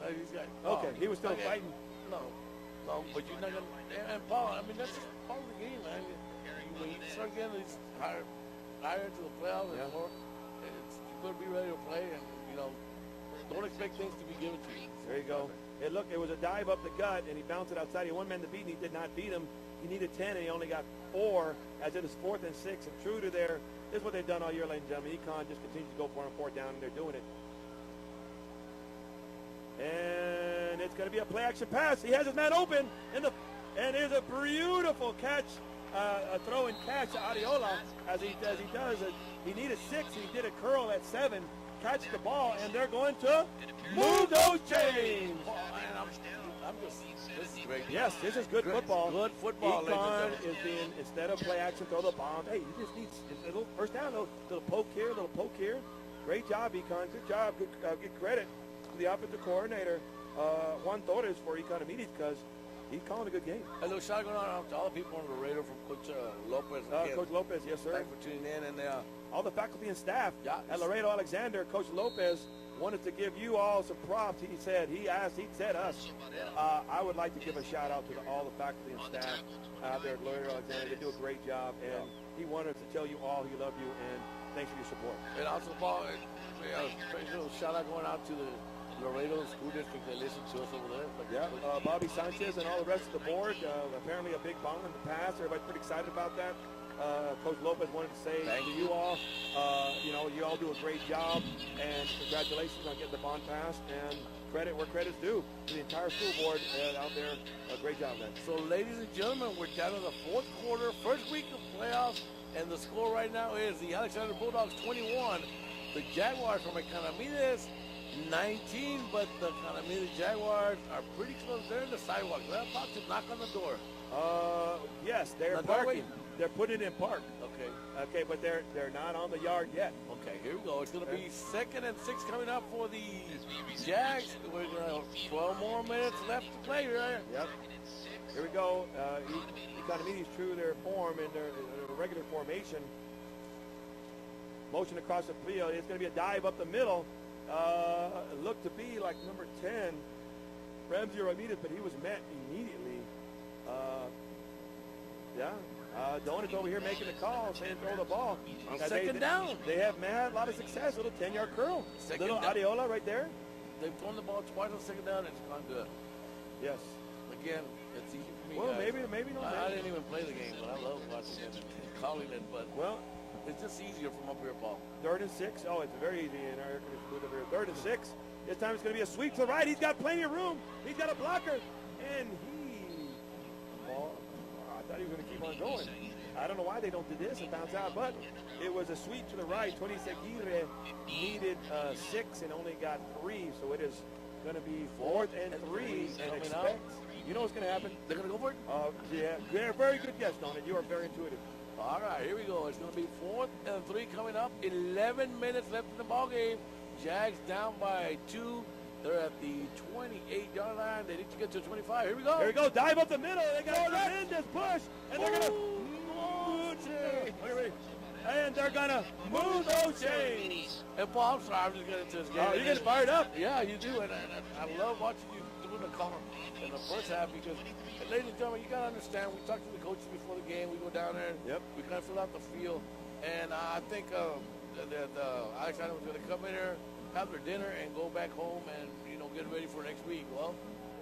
Speaker 1: he's got.
Speaker 2: Okay, he was still fighting.
Speaker 1: No, but you're not going to. And Paul, I mean, that's just part of the game, man. When you start getting these higher into the playoffs, and more, you better be ready to play, and, don't expect things to be given to you.
Speaker 2: There you go. It was a dive up the gut, and he bounced it outside. He had one man to beat, and he did not beat him. He needed 10, and he only got 4, as it is 4th and 6. And true to this is what they've done all year, ladies and gentlemen. Econ just continues to go for 4th down, and they're doing it. And it's going to be a play-action pass. He has his man open, and there's a beautiful catch, a throw and catch to Ariola as he does. He needed 6, and he did a curl at 7. Catch the ball, and they're going to move those chains.
Speaker 1: This is great.
Speaker 2: Yes, this is good football.
Speaker 1: Good football.
Speaker 2: Econ is being, instead of play action, throw the bomb. Hey, you just need a little first down, a little poke here, a little poke here. Great job, Econ. Good job. Good credit to the offensive coordinator, Juan Torres, for Economedes, because he's calling a good game.
Speaker 1: A little shot going on to all the people on the Laredo from Coach Lopez.
Speaker 2: Coach Lopez, yes, sir.
Speaker 1: Thanks for tuning in. And
Speaker 2: all the faculty and staff at Laredo Alexander. Coach Lopez wanted to give you all some props. He said us. I would like to give a shout out to all the faculty and staff out there at Laredo Alexander. They do a great job, and he wanted to tell you all he loved you and thanks for your support.
Speaker 1: And also, Paul, a special shout out going out to the Laredo School District that listen to us over there.
Speaker 2: Bobby Sanchez and all the rest of the board. Apparently a big bond in the past. Everybody's pretty excited about that. Coach Lopez wanted to say to you all, you all do a great job, and congratulations on getting the bond passed. And credit where credit's due to the entire school board out there. Great job, man.
Speaker 1: So, ladies and gentlemen, we're down in the fourth quarter, first week of playoffs, and the score right now is the Alexander Bulldogs 21, the Jaguars from Economedes 19, but the Economedes Jaguars are pretty close. They're in the sidewalk. They're about to knock on the door.
Speaker 2: Yes, they're
Speaker 1: The
Speaker 2: parking.
Speaker 1: doorway?
Speaker 2: They're putting it in park.
Speaker 1: Okay.
Speaker 2: Okay, but they're not on the yard yet.
Speaker 1: Okay, here we go. It's going to be 2nd and 6 coming up for the Jags. We're going to have 12 more minutes left to play, right?
Speaker 2: Yep. Here we go. Economedes true their form in their regular formation. Motion across the field. It's going to be a dive up the middle. Looked to be like number 10, Ramsey Ramirez, but he was met immediately. Donut's over here making the call, saying throw the ball.
Speaker 1: On second down.
Speaker 2: They have had a lot of success. Little 10-yard curl. Little
Speaker 1: down.
Speaker 2: Areola right there.
Speaker 1: They've thrown the ball twice on second down, and it's gone good.
Speaker 2: Yes.
Speaker 1: Again, it's easy for me.
Speaker 2: Well,
Speaker 1: guys.
Speaker 2: maybe not.
Speaker 1: I didn't even play the game, but I love watching it and calling it. But
Speaker 2: well,
Speaker 1: it's just easier from up here, Paul.
Speaker 2: 3rd and 6. Oh, it's very easy in our air conditioned booth over here. 3rd and 6. This time it's going to be a sweep to the right. He's got plenty of room. He's got a blocker, and I thought he was going to keep on going. I don't know why they don't do this and bounce out, but it was a sweep to the right. Tony Seguirre needed 6 and only got 3, so it is going to be 4th and 3. And expect, you know what's going to happen?
Speaker 1: They're going to go for it?
Speaker 2: Yeah, very good guess, Donut. You are very intuitive.
Speaker 1: All right, here we go. It's going to be 4th and 3 coming up. 11 minutes left in the ball game. Jags down by 2. They're at the 28-yard line. They need to get to 25. Here we go.
Speaker 2: Here we go. Dive up the middle. They got a tremendous push, and they're going to move those chains.
Speaker 1: And Paul, I'm sorry, I'm just getting into this game.
Speaker 2: Oh, you're getting fired up.
Speaker 1: Yeah, you do, and I love watching you doing the call in the first half because, ladies and gentlemen, you got to understand, we talked to the coaches before the game. We go down there, and we kind of fill out the field, and I think that Alexander was going to come in here, have their dinner, and go back home and, get ready for next week. Well,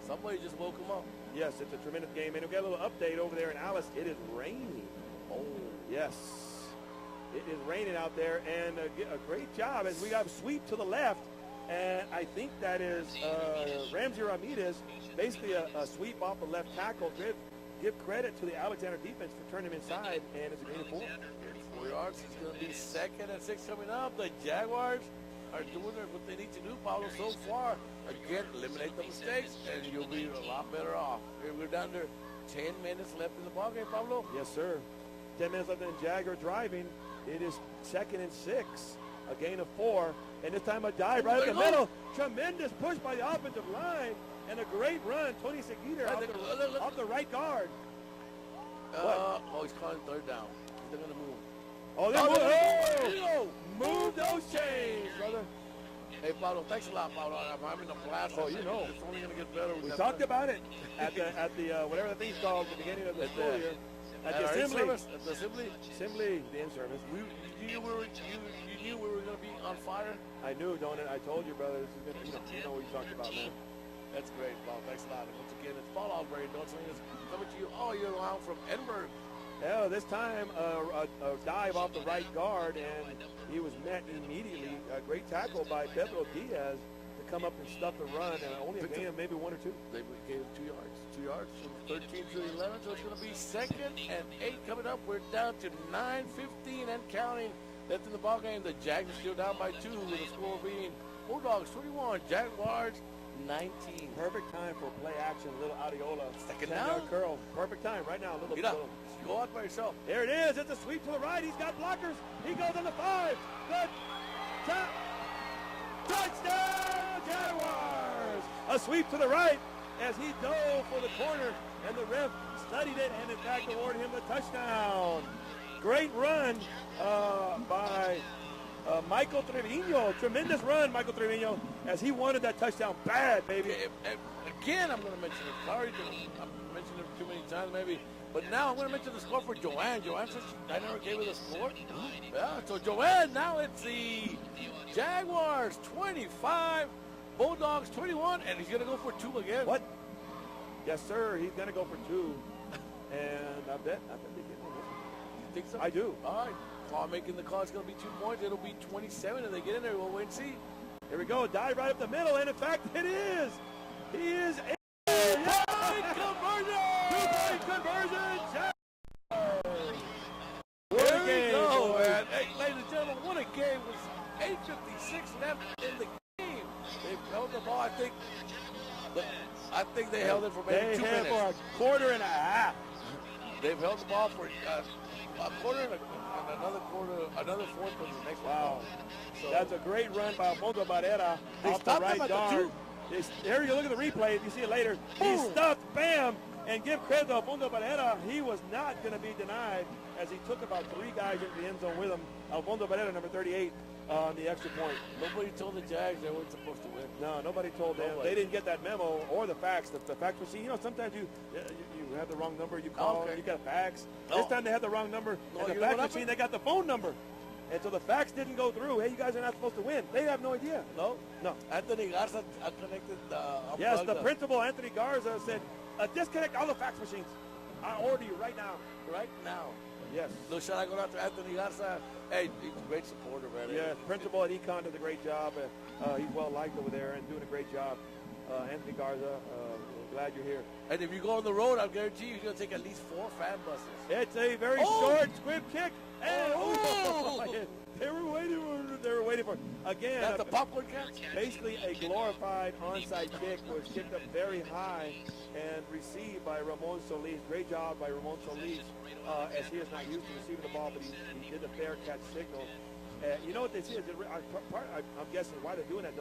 Speaker 1: somebody just woke him up.
Speaker 2: Yes, it's a tremendous game, and we got a little update over there in Alice. It is raining. Oh, yes. It is raining out there, and a great job as we got a sweep to the left, and I think that is Ramsey Ramirez, basically a sweep off the left tackle. Give credit to the Alexander defense for turning him inside, and it's a gain of 4.
Speaker 1: 4 yards. It's going to be 2nd and 6 coming up. The Jaguars are doing what they need to do, Pablo, so far. Again, eliminate the mistakes, and you'll be a lot better off. We're down there 10 minutes left in the ballgame, Pablo.
Speaker 2: Yes, sir. 10 minutes left in Jaguar driving. It is 2nd and 6, a gain of 4, and this time a dive right up the middle. Tremendous push by the offensive line, and a great run. Tony Seguirre off the right guard.
Speaker 1: He's calling 3rd down. They're going to move.
Speaker 2: Move those chains, brother.
Speaker 1: Hey, Pablo, thanks a lot, Pablo. I'm having a blast.
Speaker 2: Oh, you know.
Speaker 1: It's only going to get better.
Speaker 2: We talked about it at the whatever the thing's called at the beginning of the school year. At the assembly.
Speaker 1: At the assembly?
Speaker 2: Assembly, the in-service.
Speaker 1: You knew we were going to be on fire?
Speaker 2: I knew, don't it? I told you, brother. This is going to, you know what you talked about, man.
Speaker 1: That's great, Paul. Thanks a lot. And once again, it's Paul Albury. Don't say this. Coming to you all year long from Edinburg.
Speaker 2: Yeah, this time a dive off the right guard, and he was met immediately. A great tackle by Pedro Diaz to come up and stuff the run, and only a gain of maybe 1 or 2.
Speaker 1: They gave him 2 yards. 2 yards from 13 to 11, so it's going to be 2nd and 8 coming up. We're down to 9:15 and counting left in the ballgame. The Jags are still down by 2, with the score being Bulldogs 21, Jaguars 19.
Speaker 2: Perfect time for play action, little Areola.
Speaker 1: 2nd down.
Speaker 2: Curl. Perfect time right now. Little.
Speaker 1: Go out by yourself.
Speaker 2: There it is. It's a sweep to the right. He's got blockers. He goes on the 5. Good. Touchdown, Jaguars. A sweep to the right as he dove for the corner, and the ref studied it and, in fact, awarded him the touchdown. Great run by Michael Trevino. Tremendous run, Michael Trevino, as he wanted that touchdown bad, baby.
Speaker 1: Again, I'm going to mention it. Sorry, I'm mentioning it too many times, maybe. But now I'm going to mention the score for Joanne. Joanne said I never gave her the score. Yeah, so Joanne, now it's the Jaguars 25, Bulldogs 21, and he's going to go for 2 again.
Speaker 2: What? Yes, sir. He's going to go for 2. And I bet they get one.
Speaker 1: You think so?
Speaker 2: I do.
Speaker 1: All right. Paul making the call. It's going to be 2 points. It'll be 27 if they get in there. We'll wait and see.
Speaker 2: Here we go. Dive right up the middle, and in fact, it is. He is a
Speaker 1: Conversion!
Speaker 2: two-point conversion.
Speaker 1: There we go, man. Hey, ladies and gentlemen, what a game. It was 8:56 left in the game. They held the ball, I think they held it for maybe 2 minutes.
Speaker 2: For a quarter and a half.
Speaker 1: They've held the ball for a quarter and another fourth for the next
Speaker 2: Wow.
Speaker 1: So
Speaker 2: That's a great run by Alfonso Barrera
Speaker 1: They
Speaker 2: off the
Speaker 1: stopped
Speaker 2: right
Speaker 1: him at the
Speaker 2: guard. Here you look at the replay. If you see it later, he stuffed, bam, and give credit to Alfonso Barrera. He was not going to be denied as he took about 3 guys into the end zone with him. Alfonso Barrera, number 38, on the extra point.
Speaker 1: Nobody told the Jags they weren't supposed to win.
Speaker 2: No, nobody told them. They didn't get that memo or the fax. The fax machine, you know, sometimes you have the wrong number, you call, you got a fax. This time they had the wrong number, and the fax machine, they got the phone number. And so the fax didn't go through. Hey, you guys are not supposed to win. They have no idea. No.
Speaker 1: Anthony Garza connected.
Speaker 2: Yes, the principal, Anthony Garza, said, disconnect all the fax machines. I order you right now.
Speaker 1: Right now.
Speaker 2: Yes.
Speaker 1: No shout out going out to Anthony Garza. Hey, he's a great supporter, man.
Speaker 2: Yes, principal at Econ does a great job. He's well liked over there and doing a great job. Anthony Garza, glad you're here.
Speaker 1: And if you go on the road, I guarantee you're going to take at least 4 fan buses.
Speaker 2: It's a very short squib kick. And they were waiting for it. Again,
Speaker 1: That's the popcorn catch?
Speaker 2: Basically a glorified onside kick was kicked up very high and received by Ramon Solis. Great job by Ramon Solis, as he is not used to receiving the ball, but he did the fair catch signal. You know what they see is, I'm guessing why they're doing that,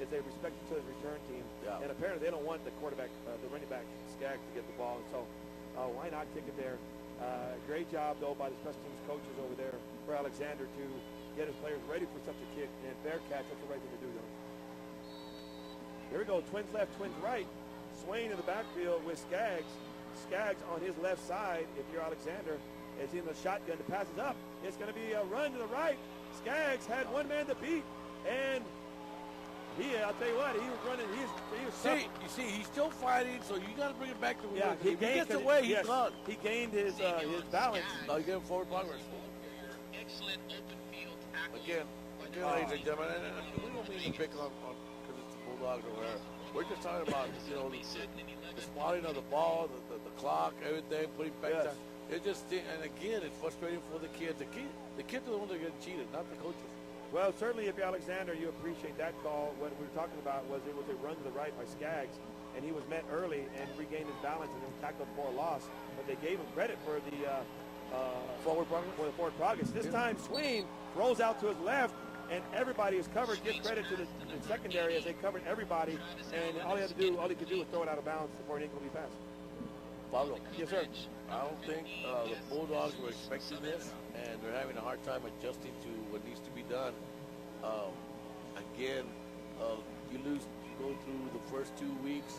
Speaker 2: is they respect each other's return team. Yeah. And apparently they don't want the quarterback, the running back, Skaggs, to get the ball. And so why not kick it there? Great job, though, by the special teams coaches over there for Alexander to get his players ready for such a kick. And fair catch, that's the right thing to do, though. Here we go, twins left, twins right. Swain in the backfield with Skaggs. Skaggs on his left side, if you're Alexander, is in the shotgun. The pass is up. It's going to be a run to the right. Skaggs had one man to beat, and I'll tell you what, he was running. He was
Speaker 1: you see, he's still fighting, so you got to bring it back to
Speaker 2: yeah.
Speaker 1: He gets away, he's gone.
Speaker 2: He gained his balance.
Speaker 1: Now you get him forward progress. Again, ladies and gentlemen, and we don't mean to pick on because it's the Bulldogs or whatever. We're just talking about the spotting of the ball, the clock, everything, putting back down. It just, and again, it's frustrating for the kids. The kids are the ones that are getting cheated, not the coaches.
Speaker 2: Well, certainly if you're Alexander, you appreciate that call. What we were talking about was it was a run to the right by Skaggs, and he was met early and regained his balance and then tackled for a loss. But they gave him credit for the forward progress. This time, Swain rolls out to his left, and everybody is covered. Give credit to the secondary as they covered everybody, and all he could do was throw it out of bounds before an incomplete pass.
Speaker 1: Pablo.
Speaker 2: Yes, sir.
Speaker 1: I don't think the Bulldogs were expecting this, and they're having a hard time adjusting to what needs to be done. Again, you go through the first 2 weeks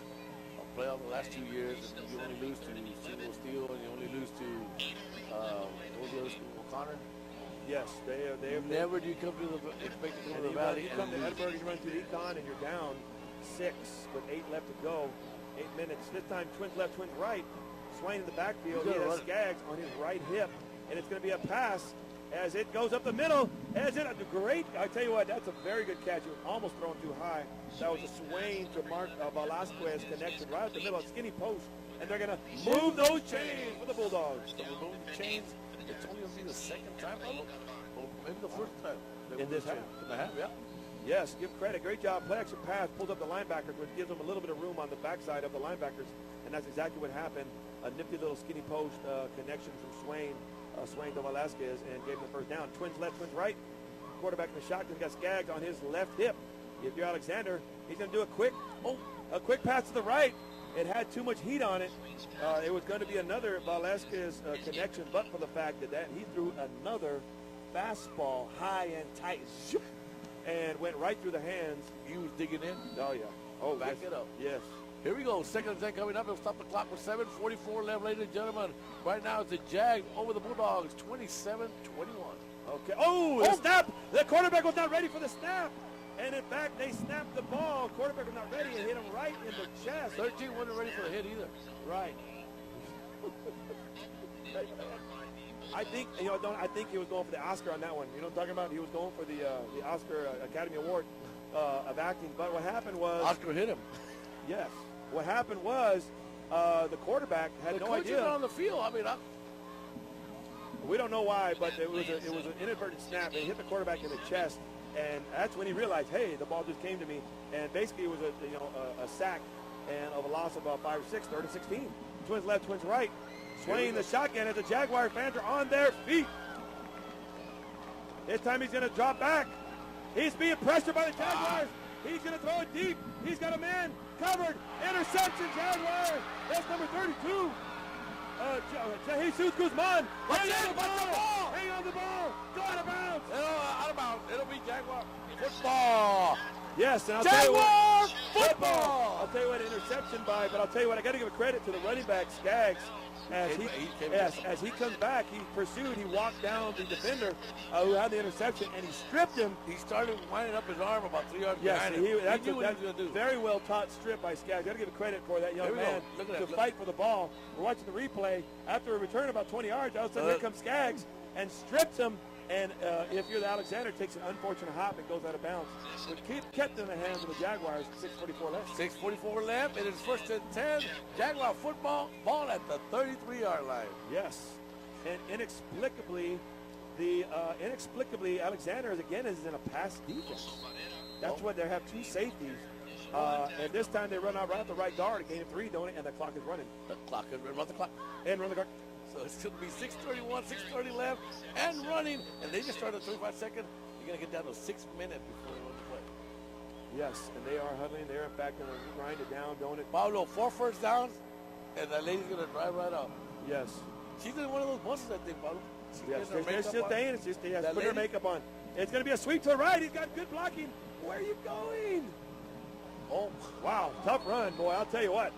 Speaker 1: of playoff the last 2 years, and you only lose to Single Steel, and you only lose to what was the other school, O'Connor?
Speaker 2: Yes, they have.
Speaker 1: Never do you come to the expect to come to the Valley.
Speaker 2: You come to Edinburg and you run through Econ, and you're down 6 with 8 left to go. 8 minutes. This time, twins left, twins right. Swain in the backfield. He has Skaggs on his right hip, and it's going to be a pass as it goes up the middle. Great. I tell you what, that's a very good catch. It was almost thrown too high. That was a Swain to Mark Velasquez connection right up the middle, a skinny post, and they're going to move those chains for the Bulldogs.
Speaker 1: So we're moving the chains. It's only going to be the second time, or maybe the first time.
Speaker 2: In this half.
Speaker 1: In the half, yeah.
Speaker 2: Yes, give credit. Great job. Play action pass, pulls up the linebackers, which gives them a little bit of room on the backside of the linebackers, and that's exactly what happened. A nifty little skinny post connection from Swain to Velasquez, and gave them the first down. Twins left, twins right. Quarterback in the shotgun got Skaggs on his left hip. If you're Alexander, he's going to do a quick pass to the right. It had too much heat on it. It was going to be another Velasquez connection, but for the fact that he threw another fastball high and tight. And went right through the hands.
Speaker 1: He was digging in.
Speaker 2: Oh, yeah. Oh,
Speaker 1: back it up.
Speaker 2: Yes.
Speaker 1: Here we go. Second and 10 coming up. It'll stop the clock with 7:44 left, ladies and gentlemen. Right now, it's the Jags over the Bulldogs, 27-21.
Speaker 2: Okay. Oh, the snap. The quarterback was not ready for the snap. And, in fact, they snapped the ball. Quarterback was not ready and hit him right in the chest.
Speaker 1: 13 wasn't ready for the hit either.
Speaker 2: Right. I think he was going for the Oscar on that one. You know what I'm talking about? He was going for the Oscar Academy Award of acting. But what happened was
Speaker 1: Oscar hit him.
Speaker 2: yes. What happened was the quarterback had no idea.
Speaker 1: On the field. I mean,
Speaker 2: we don't know why, but it was an inadvertent snap. It hit the quarterback in the chest, and that's when he realized, hey, the ball just came to me. And basically, it was a sack and of a loss of 5 or 6, 3rd and 16. Twins left, twins right. Swinging the shotgun as the Jaguar fans are on their feet. This time he's going to drop back. He's being pressured by the Jaguars. He's going to throw it deep. He's got a man covered. Interception, Jaguar. That's number 32. Jesus Guzman. Hang on the ball. Hang on the ball. Go out of bounds.
Speaker 1: Out of bounds. It'll be Jaguar football.
Speaker 2: Yes, and I'll
Speaker 1: Jaguar
Speaker 2: tell you what,
Speaker 1: football.
Speaker 2: I'll tell you what, interception but I'll tell you what, I got to give a credit to the running back, Skaggs. As he comes back, he pursued, he walked down the defender who had the interception, and he stripped him.
Speaker 1: He started winding up his arm about 3 yards
Speaker 2: yes,
Speaker 1: behind him.
Speaker 2: That's
Speaker 1: he knew what he was going to do.
Speaker 2: Very well taught strip by Skaggs. Got to give credit for that young man to fight for the ball. We're watching the replay. After a return about 20 yards, all of a sudden here comes Skaggs and strips him. And if you're the Alexander, takes an unfortunate hop and goes out of bounds. But kept in the hands of the Jaguars. 6:44 left.
Speaker 1: 6:44 left. It is 1st and 10. Jaguar football. Ball at the 33-yard line.
Speaker 2: Yes. And inexplicably, Alexander is in a pass defense. That's what they have 2 safeties. And this time they run out right at the right guard, a gain of 3, don't it? And the clock is running.
Speaker 1: The clock is running. Run the clock.
Speaker 2: And run the clock.
Speaker 1: So it's going to be 6:31, 6:30 left, and running. And they just started 35 seconds. You're going to get down to 6 minutes before they run the play.
Speaker 2: Yes, and they are huddling. They're, in fact, going to grind it down, don't it?
Speaker 1: Pablo, 4 first downs, and that lady's going to drive right out.
Speaker 2: Yes.
Speaker 1: She's in one of those buses, I think, Pablo.
Speaker 2: Yes, it's just staying. It's just put her makeup on. It's going to be a sweep to the right. He's got good blocking. Where are you going? Oh, wow. Tough run, boy. I'll tell you what.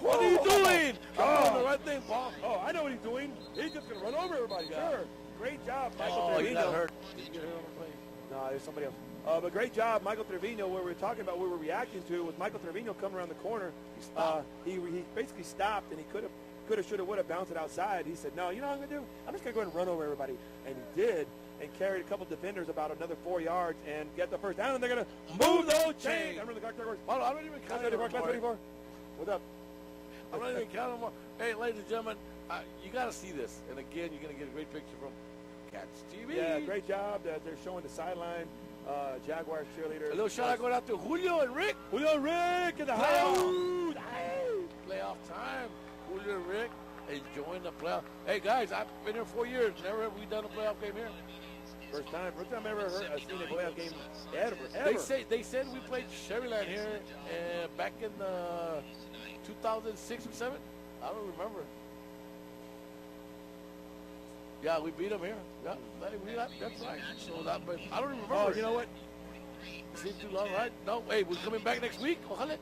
Speaker 1: What are you doing? I'm doing the right thing, Paul.
Speaker 2: Oh, I know what he's doing. He's just going to run over everybody.
Speaker 1: Yeah.
Speaker 2: Sure. Great job, Michael
Speaker 1: Trevino.
Speaker 2: Trevino.
Speaker 1: He got hurt. Did you get hurt on the play?
Speaker 2: No, there's somebody else. But great job, Michael Trevino. What we were talking about, what we were reacting to was Michael Trevino coming around the corner. He basically stopped, and he could have, should have, would have bounced it outside. He said, no, you know what I'm going to do? I'm just going to go ahead and run over everybody. And he did, and carried a couple defenders about another 4 yards and get the first down, and they're going to move those chains. I'm running the clock.
Speaker 1: Hold on, I don't even count anymore.
Speaker 2: 24. What's up?
Speaker 1: I'm not even counting anymore. Hey, ladies and gentlemen, you got to see this. And again, you're going to get a great picture from Cats TV.
Speaker 2: Yeah, great job. They're showing the sideline. Jaguars cheerleaders.
Speaker 1: A little shout out going out to Julio and Rick.
Speaker 2: Julio and Rick in the house.
Speaker 1: Playoff time. Julio and Rick enjoying the playoff. Hey, guys, I've been here 4 years. Never have we done a playoff game here.
Speaker 2: First time I ever seen a playoff game ever.
Speaker 1: They said we played Sherryland here back in 2006 or 7. I don't remember. Yeah, we beat them here. Yeah, that's right. So but I don't remember.
Speaker 2: Oh, you know what?
Speaker 1: It seems too long, right? No, hey, we're coming back next week. Ojalá.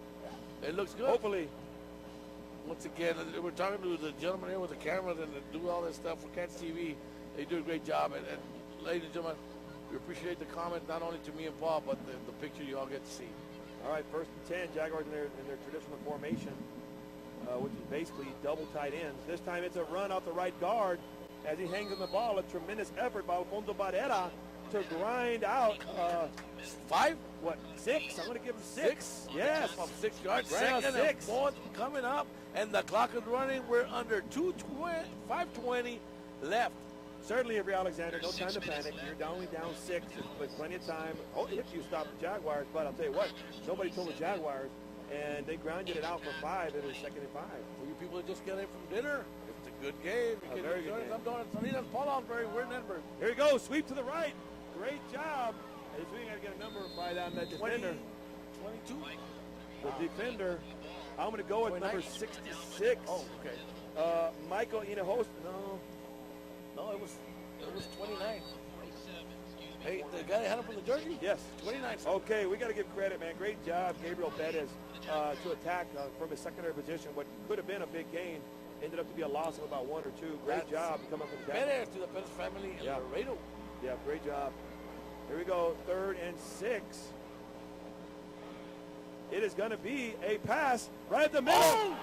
Speaker 1: It looks good.
Speaker 2: Hopefully.
Speaker 1: Once again, we're talking to the gentleman here with the cameras and do all this stuff for Cats TV. They do a great job. And ladies and gentlemen, we appreciate the comment, not only to me and Paul, but the picture you all get to see.
Speaker 2: All right, 1st and 10, Jaguars in their traditional formation, which is basically double tight ends. This time it's a run off the right guard as he hangs on the ball. A tremendous effort by Alfonso Barrera to grind out
Speaker 1: 5?
Speaker 2: What, 6? I'm going to give him 6. Yes.
Speaker 1: From 6 yards.
Speaker 2: Ground
Speaker 1: Second
Speaker 2: 6.
Speaker 1: and 4th coming up, and the clock is running. We're under 5:20 left.
Speaker 2: Certainly, every Alexander, no time to panic. You're only down 6 with plenty of time. Oh, if you stop the Jaguars, but I'll tell you what, nobody told the Jaguars, and they grounded it out for 5 in the 2nd and 5.
Speaker 1: For you people that just get in from dinner, it's a good game. You
Speaker 2: Very good game.
Speaker 1: I'm doing Salinas, Paul Osbury, we're in Edinburg.
Speaker 2: Here we go, sweep to the right. Great job. He's got to get a number by down that defender.
Speaker 1: 22.
Speaker 2: The defender, I'm going to go with
Speaker 1: 29.
Speaker 2: number 66.
Speaker 1: Oh, okay.
Speaker 2: Michael Hinojosa.
Speaker 1: No, it was 29. Hey, the guy that had him from the jersey?
Speaker 2: Yes.
Speaker 1: 29.
Speaker 2: Okay, we got to give credit, man. Great job, Gabriel Bettis, to attack from his secondary position. What could have been a big gain ended up to be a loss of about 1 or 2. Great job to come up with that.
Speaker 1: Bettis to the Bettis family in Laredo.
Speaker 2: Yeah, great job. Here we go, 3rd and 6. It is going to be a pass right at the middle.
Speaker 1: Oh!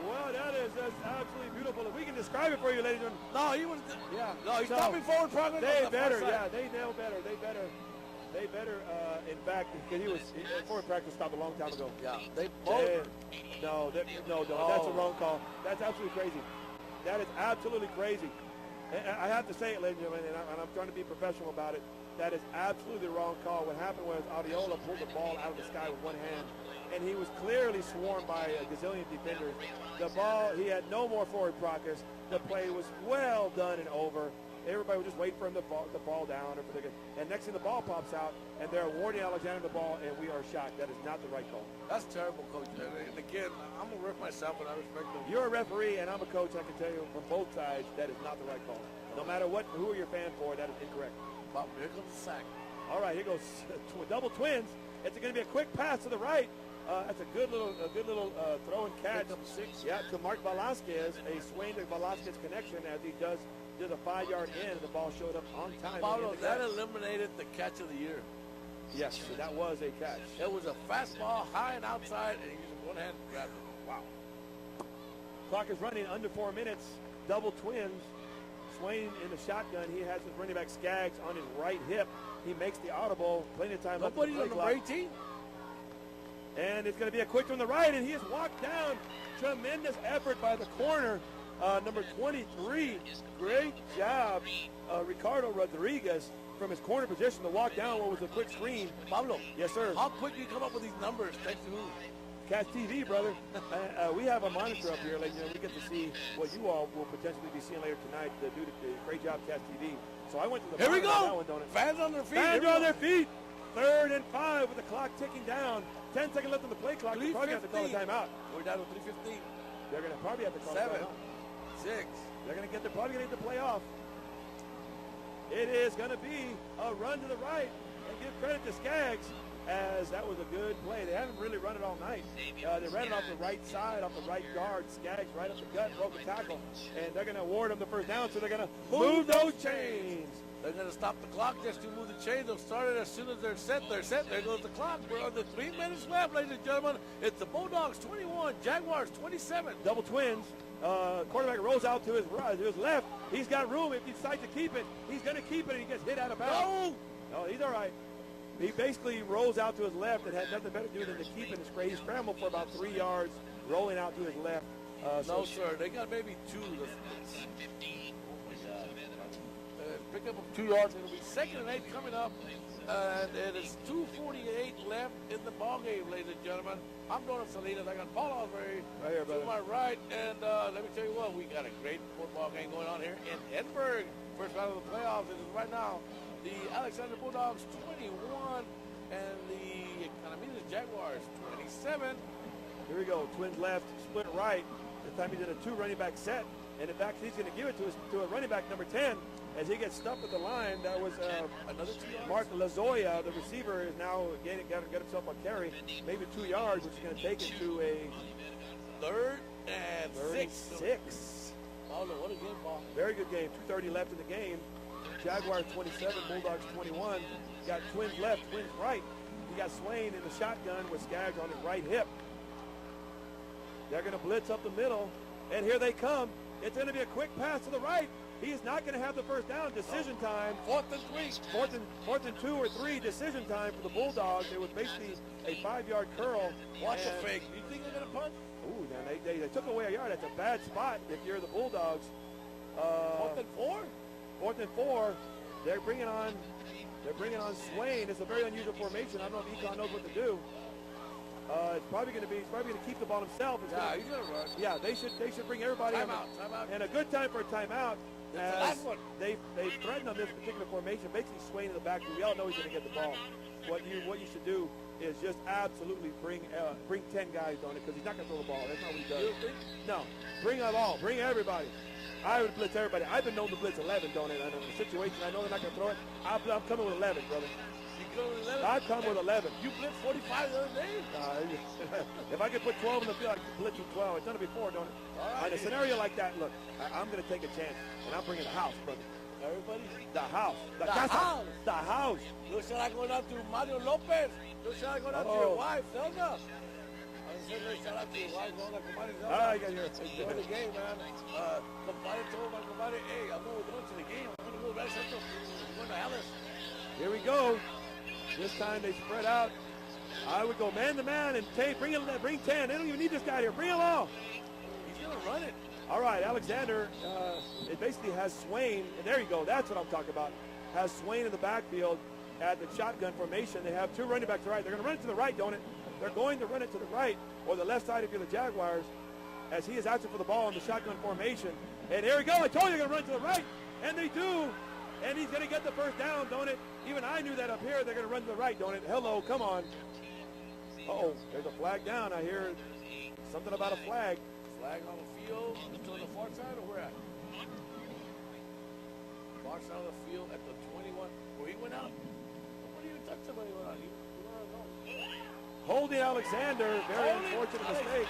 Speaker 2: Well, that's absolutely beautiful. If we can describe it for you, ladies and gentlemen.
Speaker 1: No, he was. Yeah. No, he's stopping forward progress.
Speaker 2: They better. Yeah, they know better. They better. They better, in fact, because forward practice stopped a long time ago.
Speaker 1: Yeah, they both.
Speaker 2: No, that's a wrong call. That's absolutely crazy. That is absolutely crazy. And I have to say it, ladies and gentlemen, and I'm trying to be professional about it. That is absolutely the wrong call. What happened was Audiola pulled the ball out of the sky with one hand, and he was clearly swarmed by a gazillion defenders. The ball, he had no more forward progress. The play was well done and over. Everybody was just waiting for him to fall down. And next thing the ball pops out, and they're awarding Alexander the ball, and we are shocked. That is not the right call.
Speaker 1: That's terrible, Coach. And again, I'm going to ref myself, and I respect them.
Speaker 2: You're a referee, and I'm a coach. I can tell you from both sides that is not the right call. No matter who are your fan for, that is incorrect.
Speaker 1: But here comes the sack.
Speaker 2: All right, here goes double twins. It's going to be a quick pass to the right. That's a good little throw and catch. Yeah, to Mark Velasquez, a Swain to Velasquez connection as he did a 5-yard in, and the ball showed up on time.
Speaker 1: Pablo, that eliminated the catch of the year.
Speaker 2: Yes, so that was a catch.
Speaker 1: It was a fastball, high and outside, and he used one hand to grab it. Wow.
Speaker 2: Clock is running under 4 minutes. Double twins. Swain in the shotgun. He has his running back Skaggs on his right hip. He makes the audible. Plenty of time.
Speaker 1: Nobody's on number 18.
Speaker 2: And it's going to be a quick from the right, and he is walked down. Tremendous effort by the corner. Number 23, great job, Ricardo Rodriguez from his corner position to walk down what was a quick screen.
Speaker 1: Pablo.
Speaker 2: Yes, sir.
Speaker 1: How quick do you come up with these numbers? Thanks to who?
Speaker 2: Catch TV, brother. We have a monitor up here. Like, we get to see what you all will potentially be seeing later tonight. The great job, Catch TV. So I went to the
Speaker 1: Here we
Speaker 2: on
Speaker 1: go.
Speaker 2: that one, don't it?
Speaker 1: Fans on their feet.
Speaker 2: Fans on their feet. 3rd and 5 with the clock ticking down. 10 seconds left on the play clock. They probably have to call a timeout.
Speaker 1: We're down to 3:15.
Speaker 2: They're going to probably have to call a
Speaker 1: 7,
Speaker 2: timeout.
Speaker 1: 6.
Speaker 2: They're going to get. They're probably going to get the play off. It is going to be a run to the right, and give credit to Skaggs, as that was a good play. They haven't really run it all night. They ran it off the right side, off the right guard. Skaggs right up the gut, broke the tackle, and they're going to award them the first down. So they're going to move those chains.
Speaker 1: They're going to stop the clock just to move the chains. They'll start it as soon as they're set. They're set. There goes the clock. We're under 3 minutes left, ladies and gentlemen. It's the Bulldogs 21, Jaguars 27.
Speaker 2: Double twins. Quarterback rolls out to his right, to his left. He's got room. If he decides to keep it, he's going to keep it, and he gets hit out of bounds. No, he's all right. He basically rolls out to his left and had nothing better to do than to keep it. He scrambled for about 3 yards, rolling out to his left.
Speaker 1: No, sir. They got maybe 2. Pick up 2 yards. It'll be 2nd and 8 coming up. And it is 2:48 left in the ball game, ladies and gentlemen. I'm Donald Salinas. I got Paul Osbury
Speaker 2: right here, brother.
Speaker 1: to my right. And let me tell you what, we got a great football game going on here in Edinburg. First round of the playoffs. It is right now the Alexander Bulldogs 21 and the Economedes Jaguars 27.
Speaker 2: Here we go. Twins left, split right. This time he did a 2 running back set. And in fact, he's going to give it to a running back number 10. As he gets stuffed at the line, that was
Speaker 1: another 2 yards.
Speaker 2: Mark Lazoya, the receiver, is now got himself a carry, maybe 2 yards, which is going to take it to a
Speaker 1: 3rd and 6.
Speaker 2: Oh, no, what a game, Paul. Very good game. 2:30 left in the game. Jaguars 27, Bulldogs 21. Got twins left, twins right. You got Swain in the shotgun with Skaggs on his right hip. They're going to blitz up the middle, and here they come. It's going to be a quick pass to the right. He is not going to have the first down. Decision time.
Speaker 1: 4th and 3.
Speaker 2: 4th and 2 or 3. Decision time for the Bulldogs. It was basically a 5-yard curl.
Speaker 1: Watch a fake. Do you think they're going to punt?
Speaker 2: Ooh, now they took away a yard. That's a bad spot if you're the Bulldogs.
Speaker 1: 4th and 4.
Speaker 2: 4th and 4. They're bringing on Swain. It's a very unusual formation. I don't know if Econ knows what to do. He's probably going to keep the ball himself.
Speaker 1: He's going to run.
Speaker 2: Yeah, they should bring everybody
Speaker 1: timeout.
Speaker 2: And a good time for a timeout.
Speaker 1: That's the last one.
Speaker 2: They threatened on this particular formation, basically Swain in the backfield. We all know he's going to get the ball. What you should do is just absolutely bring 10 guys on it, because he's not going to throw the ball. That's not what he does. No, bring them all. Bring everybody. I would blitz everybody. I've been known to blitz 11, don't it? In a situation I know they're not going to throw it. I'm coming with 11, brother.
Speaker 1: You go with 11?
Speaker 2: I've come with 11.
Speaker 1: You blitzed 45 the other day?
Speaker 2: If I could put 12 in the field, I could blitz with 12. I've done it before, don't it?
Speaker 1: All right.
Speaker 2: In a scenario like that, look, I'm going to take a chance, and I'm bringing the house, brother.
Speaker 1: Everybody?
Speaker 2: The house.
Speaker 1: The house.
Speaker 2: The house.
Speaker 1: Look, shall I go down to Mario Lopez? Look, shall I go down to your wife, Zelda? I said, shout out to your wife, Zelda. Compadre Zelda.
Speaker 2: I got your
Speaker 1: Enjoy the game, man. Compadre told my compadre, hey, I'm going to the game. I'm going to go right central. I'm going to Alice.
Speaker 2: Here we go. This time they spread out. I would go man-to-man and bring 10. They don't even need this guy here. Bring him all.
Speaker 1: He's going to run it.
Speaker 2: All right, Alexander, it basically has Swain. And there you go. That's what I'm talking about. Has Swain in the backfield at the shotgun formation. They have two running backs right. They're going to run it to the right, don't it? They're going to run it to the right or the left side if you're the Jaguars, as he is asking for the ball in the shotgun formation. And there we go. I told you they're going to run to the right. And they do. And he's going to get the first down, don't it? Even I knew that up here. They're going to run to the right, don't it? Hello, come on. Uh-oh, there's a flag down. I hear something about a flag.
Speaker 1: Flag on the field. To the far side or where at? Far side of the field at the 21. Where he went out. What do you touch somebody went out? You don't know.
Speaker 2: Holding Alexander. Very unfortunate mistake.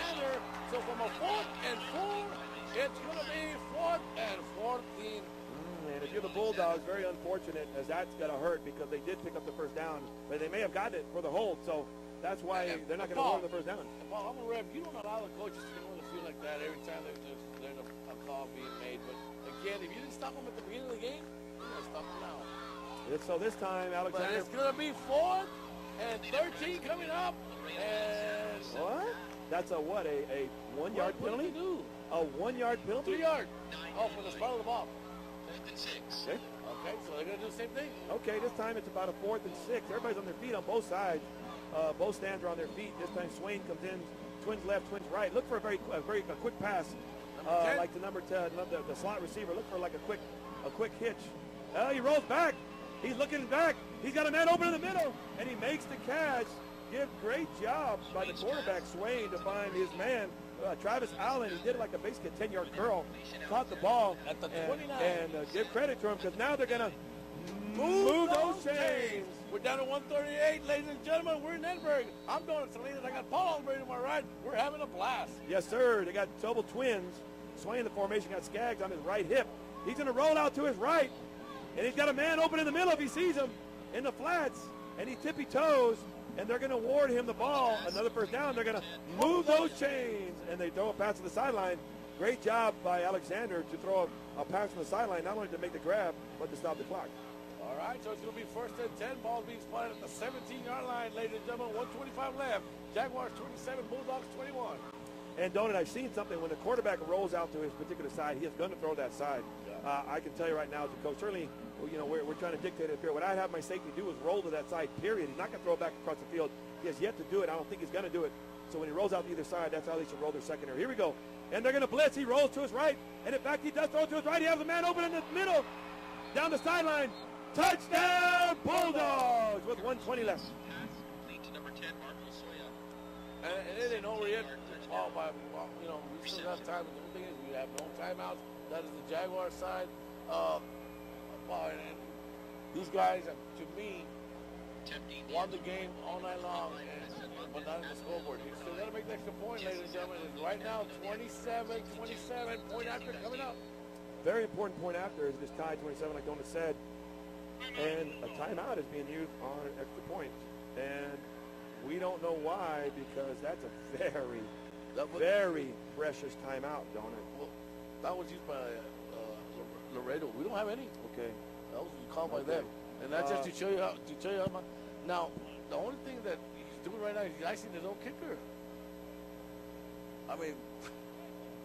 Speaker 1: So from a 4th and 4, it's going to be 4th and 14.
Speaker 2: And if you're the Bulldogs, very unfortunate, as that's going to hurt because they did pick up the first down, but they may have gotten it for the hold, so that's why they're not going to hold the first down.
Speaker 1: Paul, I'm a ref. You don't allow the coaches to get on the field like that every time there's a call being made. But again, if you didn't stop them at the beginning of the game, you're going to stop them now.
Speaker 2: So this time, Alexander.
Speaker 1: But it's going to be 4th and 13 coming up. And
Speaker 2: what? That's a what? A 1 yard penalty?
Speaker 1: What did he do?
Speaker 2: A 1 yard penalty?
Speaker 1: 3 yard. Oh, for the spot of the ball.
Speaker 3: 4th and 6.
Speaker 2: Okay.
Speaker 1: Okay, so they're going to do the same thing.
Speaker 2: Okay, this time it's about a 4th and 6. Everybody's on their feet on both sides. Both stands are on their feet. This time Swain comes in, twins left, twins right. Look for a quick pass, like the number 10, the slot receiver. Look for like a quick hitch. He rolls back. He's looking back. He's got a man open in the middle, and he makes the catch. Great job by the quarterback Swain to find his man. Travis Allen, he did like basically a 10-yard curl, caught the ball
Speaker 1: at the 29.
Speaker 2: And give credit to him because now they're going to move those chains.
Speaker 1: We're down to 138, ladies and gentlemen. We're in Edinburg. I'm doing it, Salinas. I got Paul on to my right. We're having a blast.
Speaker 2: Yes, sir. They got double twins. Swain in the formation got Skaggs on his right hip. He's going to roll out to his right, and he's got a man open in the middle if he sees him in the flats, and he tippy toes. And they're going to award him the ball. Another first down. They're going to move those chains. And they throw a pass to the sideline. Great job by Alexander to throw a pass from the sideline, not only to make the grab, but to stop the clock.
Speaker 1: All right, so it's going to be 1st and 10. Ball being spotted at the 17-yard line, ladies and gentlemen. 125 left. Jaguars 27, Bulldogs 21.
Speaker 2: And Donut, I've seen something. When the quarterback rolls out to his particular side, he is going to throw that side. Yeah. I can tell you right now as a coach, certainly, you know, we're trying to dictate it here. What I'd have my safety do is roll to that side, period. He's not going to throw it back across the field. He has yet to do it. I don't think he's going to do it. So when he rolls out to either side, that's how they should roll their secondary. Here we go. And they're going to blitz. He rolls to his right. And in fact, he does throw to his right. He has a man open in the middle. Down the sideline. Touchdown, Bulldogs with 1:20 left.
Speaker 1: And it ain't over yet. You know, we still got time. The thing is, we have no timeouts. That is the Jaguar side. And these guys, to me, won the game all night long, but not in the scoreboard. You still got to make the extra point, ladies and gentlemen. And right now, 27, point after coming up.
Speaker 2: Very important point after is this tie 27, like Donut said. And a timeout is being used on an extra point. And we don't know why, because that's a very precious timeout, Donut.
Speaker 1: Well, that was used by Laredo. We don't have any.
Speaker 2: Okay.
Speaker 1: That was called by them. And that's just to show you how. Now, the only thing that he's doing right now is he's icing his own kicker. I mean,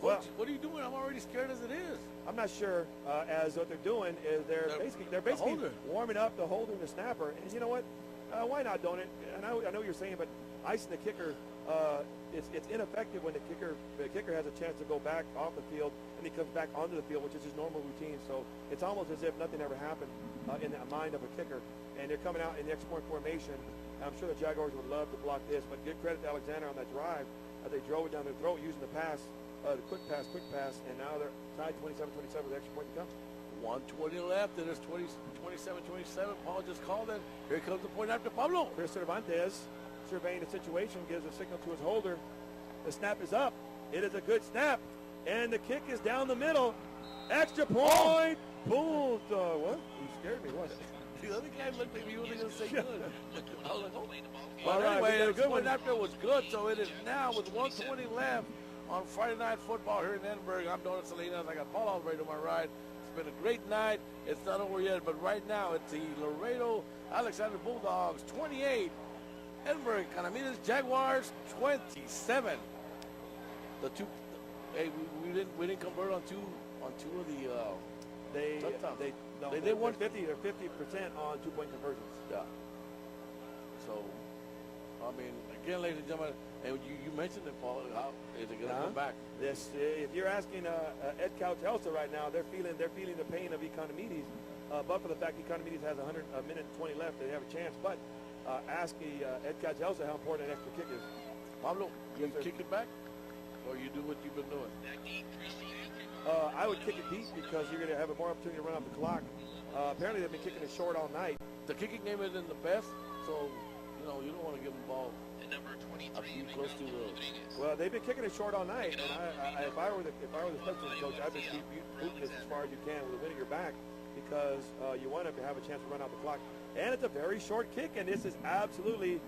Speaker 1: Coach, what are you doing? I'm already scared as it is.
Speaker 2: I'm not sure. As what they're doing is they're basically warming up the holder and the snapper. And you know what? Why not, don't it? And I know what you're saying, but icing the kicker, it's ineffective when the kicker has a chance to go back off the field and he comes back onto the field, which is his normal routine. So it's almost as if nothing ever happened in the mind of a kicker. And they're coming out in the extra point formation. I'm sure the Jaguars would love to block this, but give credit to Alexander on that drive as they drove it down their throat using the pass, the quick pass, and now they're tied 27-27 with the extra point to come.
Speaker 1: 1:20 left, and it's 27-27. Paul just called it. Here comes the point after Pablo.
Speaker 2: Chris Cervantes, surveying the situation, gives a signal to his holder. The snap is up. It is a good snap. And the kick is down the middle. Extra point. Bulldog. What? You scared me. What?
Speaker 1: The other guy looked like he wasn't going to say good. I was like, oh.
Speaker 2: Well,
Speaker 1: anyway, the point after was good, so it is now with 1:20 left on Friday Night Football here in Edinburg. I'm Donut Salinas. I got Paul Alvarez on my right. It's been a great night. It's not over yet, but right now it's the Laredo Alexander Bulldogs 28, Edinburg Economedes Jaguars 27. The two, hey, we didn't convert on two of the touchdowns.
Speaker 2: They did 150 or 50% on 2-point conversions.
Speaker 1: Yeah. So, I mean, again, ladies and gentlemen, and you mentioned it, Paul. How is it going to come back?
Speaker 2: This, if you're asking Ed Couch Elsa right now, they're feeling the pain of Economedes. But for the fact Economedes has a minute and 20 left, they have a chance. But ask Ed Couch Elsa how important an extra kick is.
Speaker 1: Pablo, you kick it back, or you do what you've been doing?
Speaker 2: I would kick it deep because you're going to have a more opportunity to run off the clock. Apparently, they've been kicking it short all night.
Speaker 1: The kicking game isn't the best, so you don't want to give them the ball close to the.
Speaker 2: Well, they've been kicking it short all night, and if I were the special coach, I'd be keep moving this as far as you can with the wind at your back because you want to have a chance to run out the clock. And it's a very short kick, and this is absolutely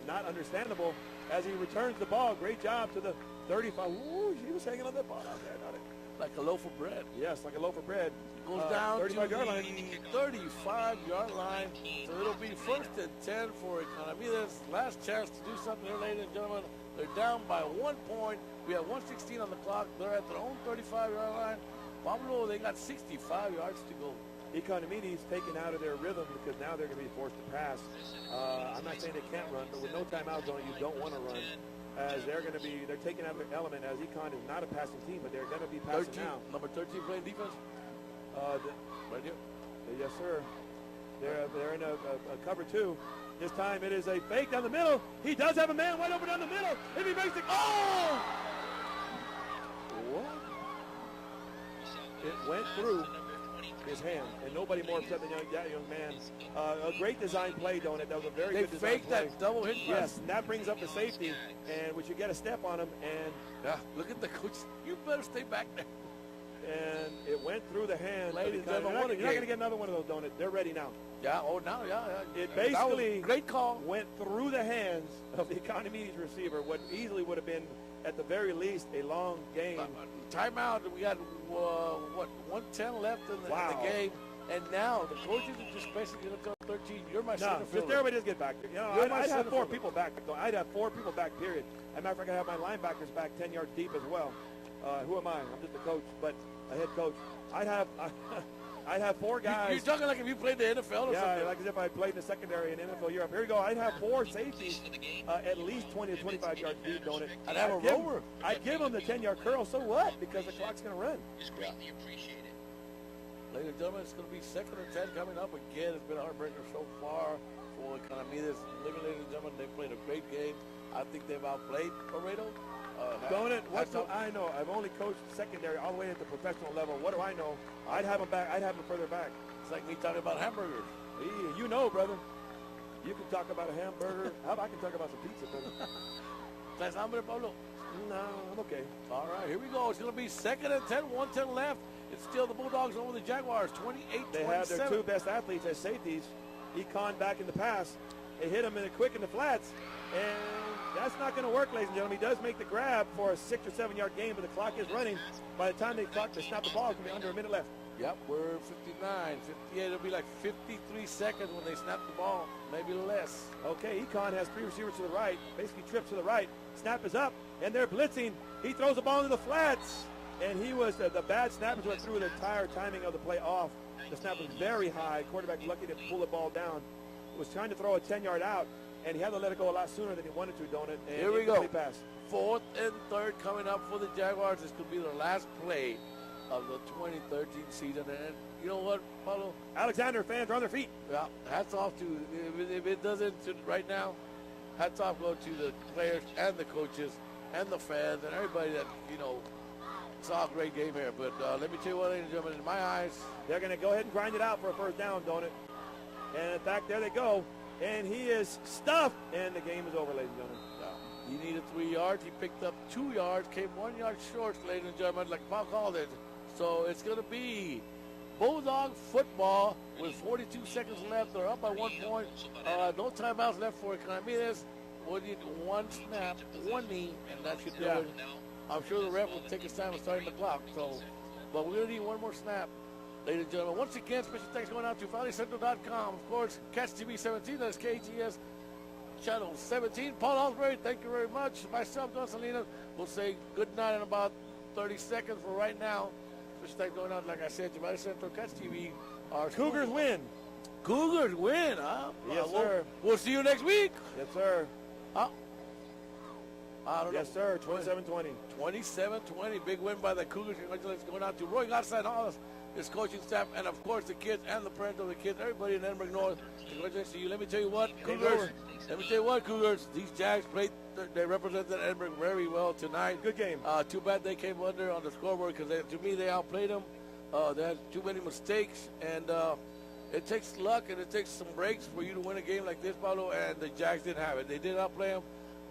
Speaker 2: not understandable as he returns the ball. Great job to the 35. Ooh, he was hanging on that ball out there, not it?
Speaker 1: Like a loaf of bread.
Speaker 2: Yes, like a loaf of bread.
Speaker 1: Goes down to the
Speaker 2: 35-yard line.
Speaker 1: 35-yard line. So it'll be 1st and 10 for Economedes. Last chance to do something here, ladies and gentlemen. They're down by 1 point. We have 1:16 on the clock. They're at their own 35-yard line. Pablo, they got 65 yards to go.
Speaker 2: Economedes taken out of their rhythm because now they're going to be forced to pass. I'm not saying they can't run, but with no timeouts on it, you don't want to run. As they're taking out of their element, as Econ is not a passing team, but they're going to be passing
Speaker 1: 13,
Speaker 2: now.
Speaker 1: Number 13 playing defense? Right here.
Speaker 2: Yes, sir. They're in a cover 2. This time it is a fake down the middle. He does have a man wide open down the middle. If he makes it, oh! What? It went through his hand, and nobody more upset than that young man. A great design play, don't it? That was a very good design play. They faked that
Speaker 1: double hit.
Speaker 2: Yes, and that brings up the safety, and we should get a step on him. And
Speaker 1: yeah, look at the coach. You better stay back there.
Speaker 2: And it went through the hand.
Speaker 1: Ladies,
Speaker 2: you're not going to get another one of those, don't it? They're ready now.
Speaker 1: Yeah. Oh, now, yeah.
Speaker 2: It basically
Speaker 1: great call.
Speaker 2: Went through the hands of the Economedes receiver. What easily would have been, at the very least, a long game.
Speaker 1: Timeout. We got 1:10 left in the game, and now the coaches are just basically going to tell 13. You're my center fielder.
Speaker 2: Just everybody just get back there. I'd have 4 people back. I'd have 4 people back. Period. As a matter of fact, I have my linebackers back 10 yards deep as well. Who am I? I'm just a coach, but a head coach. I'd have 4 guys.
Speaker 1: You're talking like if you played the NFL or something.
Speaker 2: Yeah, like as if I played in the secondary in NFL Europe. Here we go. I'd have 4 safeties at least 20 to 25 yards deep, don't it?
Speaker 1: I'd have a rover.
Speaker 2: I'd give them the 10-yard curl. So what? Because the clock's going to run.
Speaker 1: Yeah. Ladies and gentlemen, it's going to be 2nd and 10 coming up. Again, it's been a heartbreaker so far for Economedes. Ladies and gentlemen, they played a great game. I think they've outplayed Laredo.
Speaker 2: Don't it? What do I know? I've only coached secondary all the way at the professional level. What do I know? I'd have them back. I'd have them further back.
Speaker 1: It's like me talking about hamburgers.
Speaker 2: You know, brother. You can talk about a hamburger. I can talk about some pizza, brother.
Speaker 1: ¿Estás hambre, Pablo?
Speaker 2: No, I'm okay.
Speaker 1: All right, here we go. It's going to be 2nd and 10, 1:10 left. It's still the Bulldogs over the Jaguars, 28-27.
Speaker 2: They have their 2 best athletes as safeties. Econ back in the pass. They hit him in the quick in the flats, and that's not going to work, ladies and gentlemen. He does make the grab for a 6 or 7 yard gain, but the clock is running. By the time they snap the ball, it's going to be under a minute left.
Speaker 1: Yep, we're 59, 58. It'll be like 53 seconds when they snap the ball, maybe less.
Speaker 2: Okay, Econ has 3 receivers to the right, basically trips to the right. Snap is up, and they're blitzing. He throws the ball into the flats, and he was the bad snap is what threw the entire timing of the play off. The snap was very high. Quarterback lucky to pull the ball down. Was trying to throw a 10-yard out, and he had to let it go a lot sooner than he wanted to, don't it? And
Speaker 1: here we go.
Speaker 2: Pass.
Speaker 1: 4th and 3rd coming up for the Jaguars. This could be their last play of the 2013 season. And you know what, Paulo?
Speaker 2: Alexander fans are on their feet.
Speaker 1: Yeah, hats off to, if it doesn't right now, hats off go to the players and the coaches and the fans and everybody that, saw a great game here. But let me tell you what, ladies and gentlemen, in my eyes,
Speaker 2: they're going to go ahead and grind it out for a 1st down, don't it? And in fact, there they go. And he is stuffed, and the game is over, ladies and gentlemen.
Speaker 1: Yeah. He needed 3 yards. He picked up 2 yards, came 1 yard short, ladies and gentlemen, like Paul called it. So it's going to be Bulldog football with 42 seconds left. They're up by 1 point. No timeouts left for Economedes. We need 1 snap, 1 knee, and that should do it. I'm sure the ref will take his time of starting the clock. So, but we're going to need 1 more snap. Ladies and gentlemen, once again, special thanks going out to ValleyCentral.com. Of course, Catch TV 17, that's KTS Channel 17. Paul Osbury, thank you very much. Myself, Don Salinas, will say good night in about 30 seconds for right now. Special thanks going out, like I said, to Valley Central, Catch TV. Our
Speaker 2: Cougars win.
Speaker 1: Cougars win, huh?
Speaker 2: Yes, sir.
Speaker 1: We'll see you next week.
Speaker 2: Yes, sir.
Speaker 1: I don't know.
Speaker 2: Yes, sir. 27-20.
Speaker 1: 27-20. Big win by the Cougars. Congratulations going out to Roy Garza and all his coaching staff, and of course the kids and the parents of the kids, everybody in Edinburg North. Congratulations to you. Let me tell you what, Cougars. These Jags played. They represented Edinburg very well tonight.
Speaker 2: Good game.
Speaker 1: Too bad they came under on the scoreboard because to me they outplayed them. They had too many mistakes, and it takes luck and it takes some breaks for you to win a game like this, Paulo. And the Jags didn't have it. They did outplay them.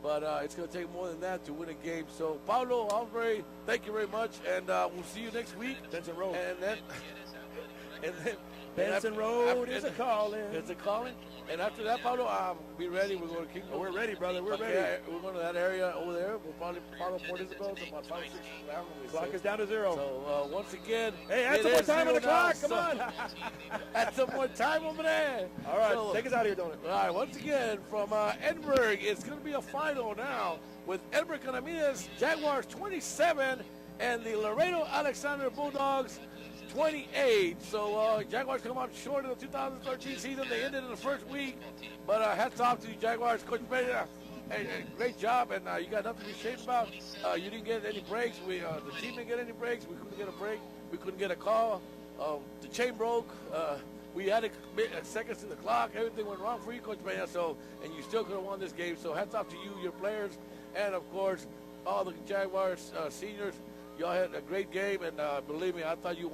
Speaker 1: But it's going to take more than that to win a game. So, Paulo, Osbury, thank you very much, and we'll see you next week.
Speaker 2: Benson Road.
Speaker 1: And then
Speaker 2: Benson Road is a calling.
Speaker 1: It's a calling. And after that, Paulo, be ready. We're going to keep going.
Speaker 2: We're ready, brother. We're ready.
Speaker 1: We're going to that area over there. We'll probably follow Port Isabel to about 5 or 6 hours.
Speaker 2: Clock is down to 0.
Speaker 1: So, once again,
Speaker 2: hey, add some more time on the clock. Come on.
Speaker 1: Add some more time over there.
Speaker 2: All right. So, take us out of here, don't it?
Speaker 1: All right. Once again, from Edinburg, it's going to be a final now with Edinburg Economedes, Jaguars 27, and the Laredo Alexander Bulldogs 28. So Jaguars come out short of the 2013 season. They ended in the first week. But hats off to you, Jaguars. Coach Petty, great job, and you got nothing to be ashamed about. You didn't get any breaks. The team didn't get any breaks. We couldn't get a break. We couldn't get a call. The chain broke. We had seconds to the clock. Everything went wrong for you, Coach Petty. And you still could have won this game. So hats off to you, your players, and, of course, all the Jaguars seniors. Y'all had a great game, and believe me, I thought you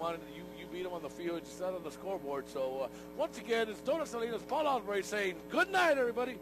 Speaker 1: beat them on the field, just not on the scoreboard. So once again, it's Dona Salinas, Paul Osbury saying good night, everybody.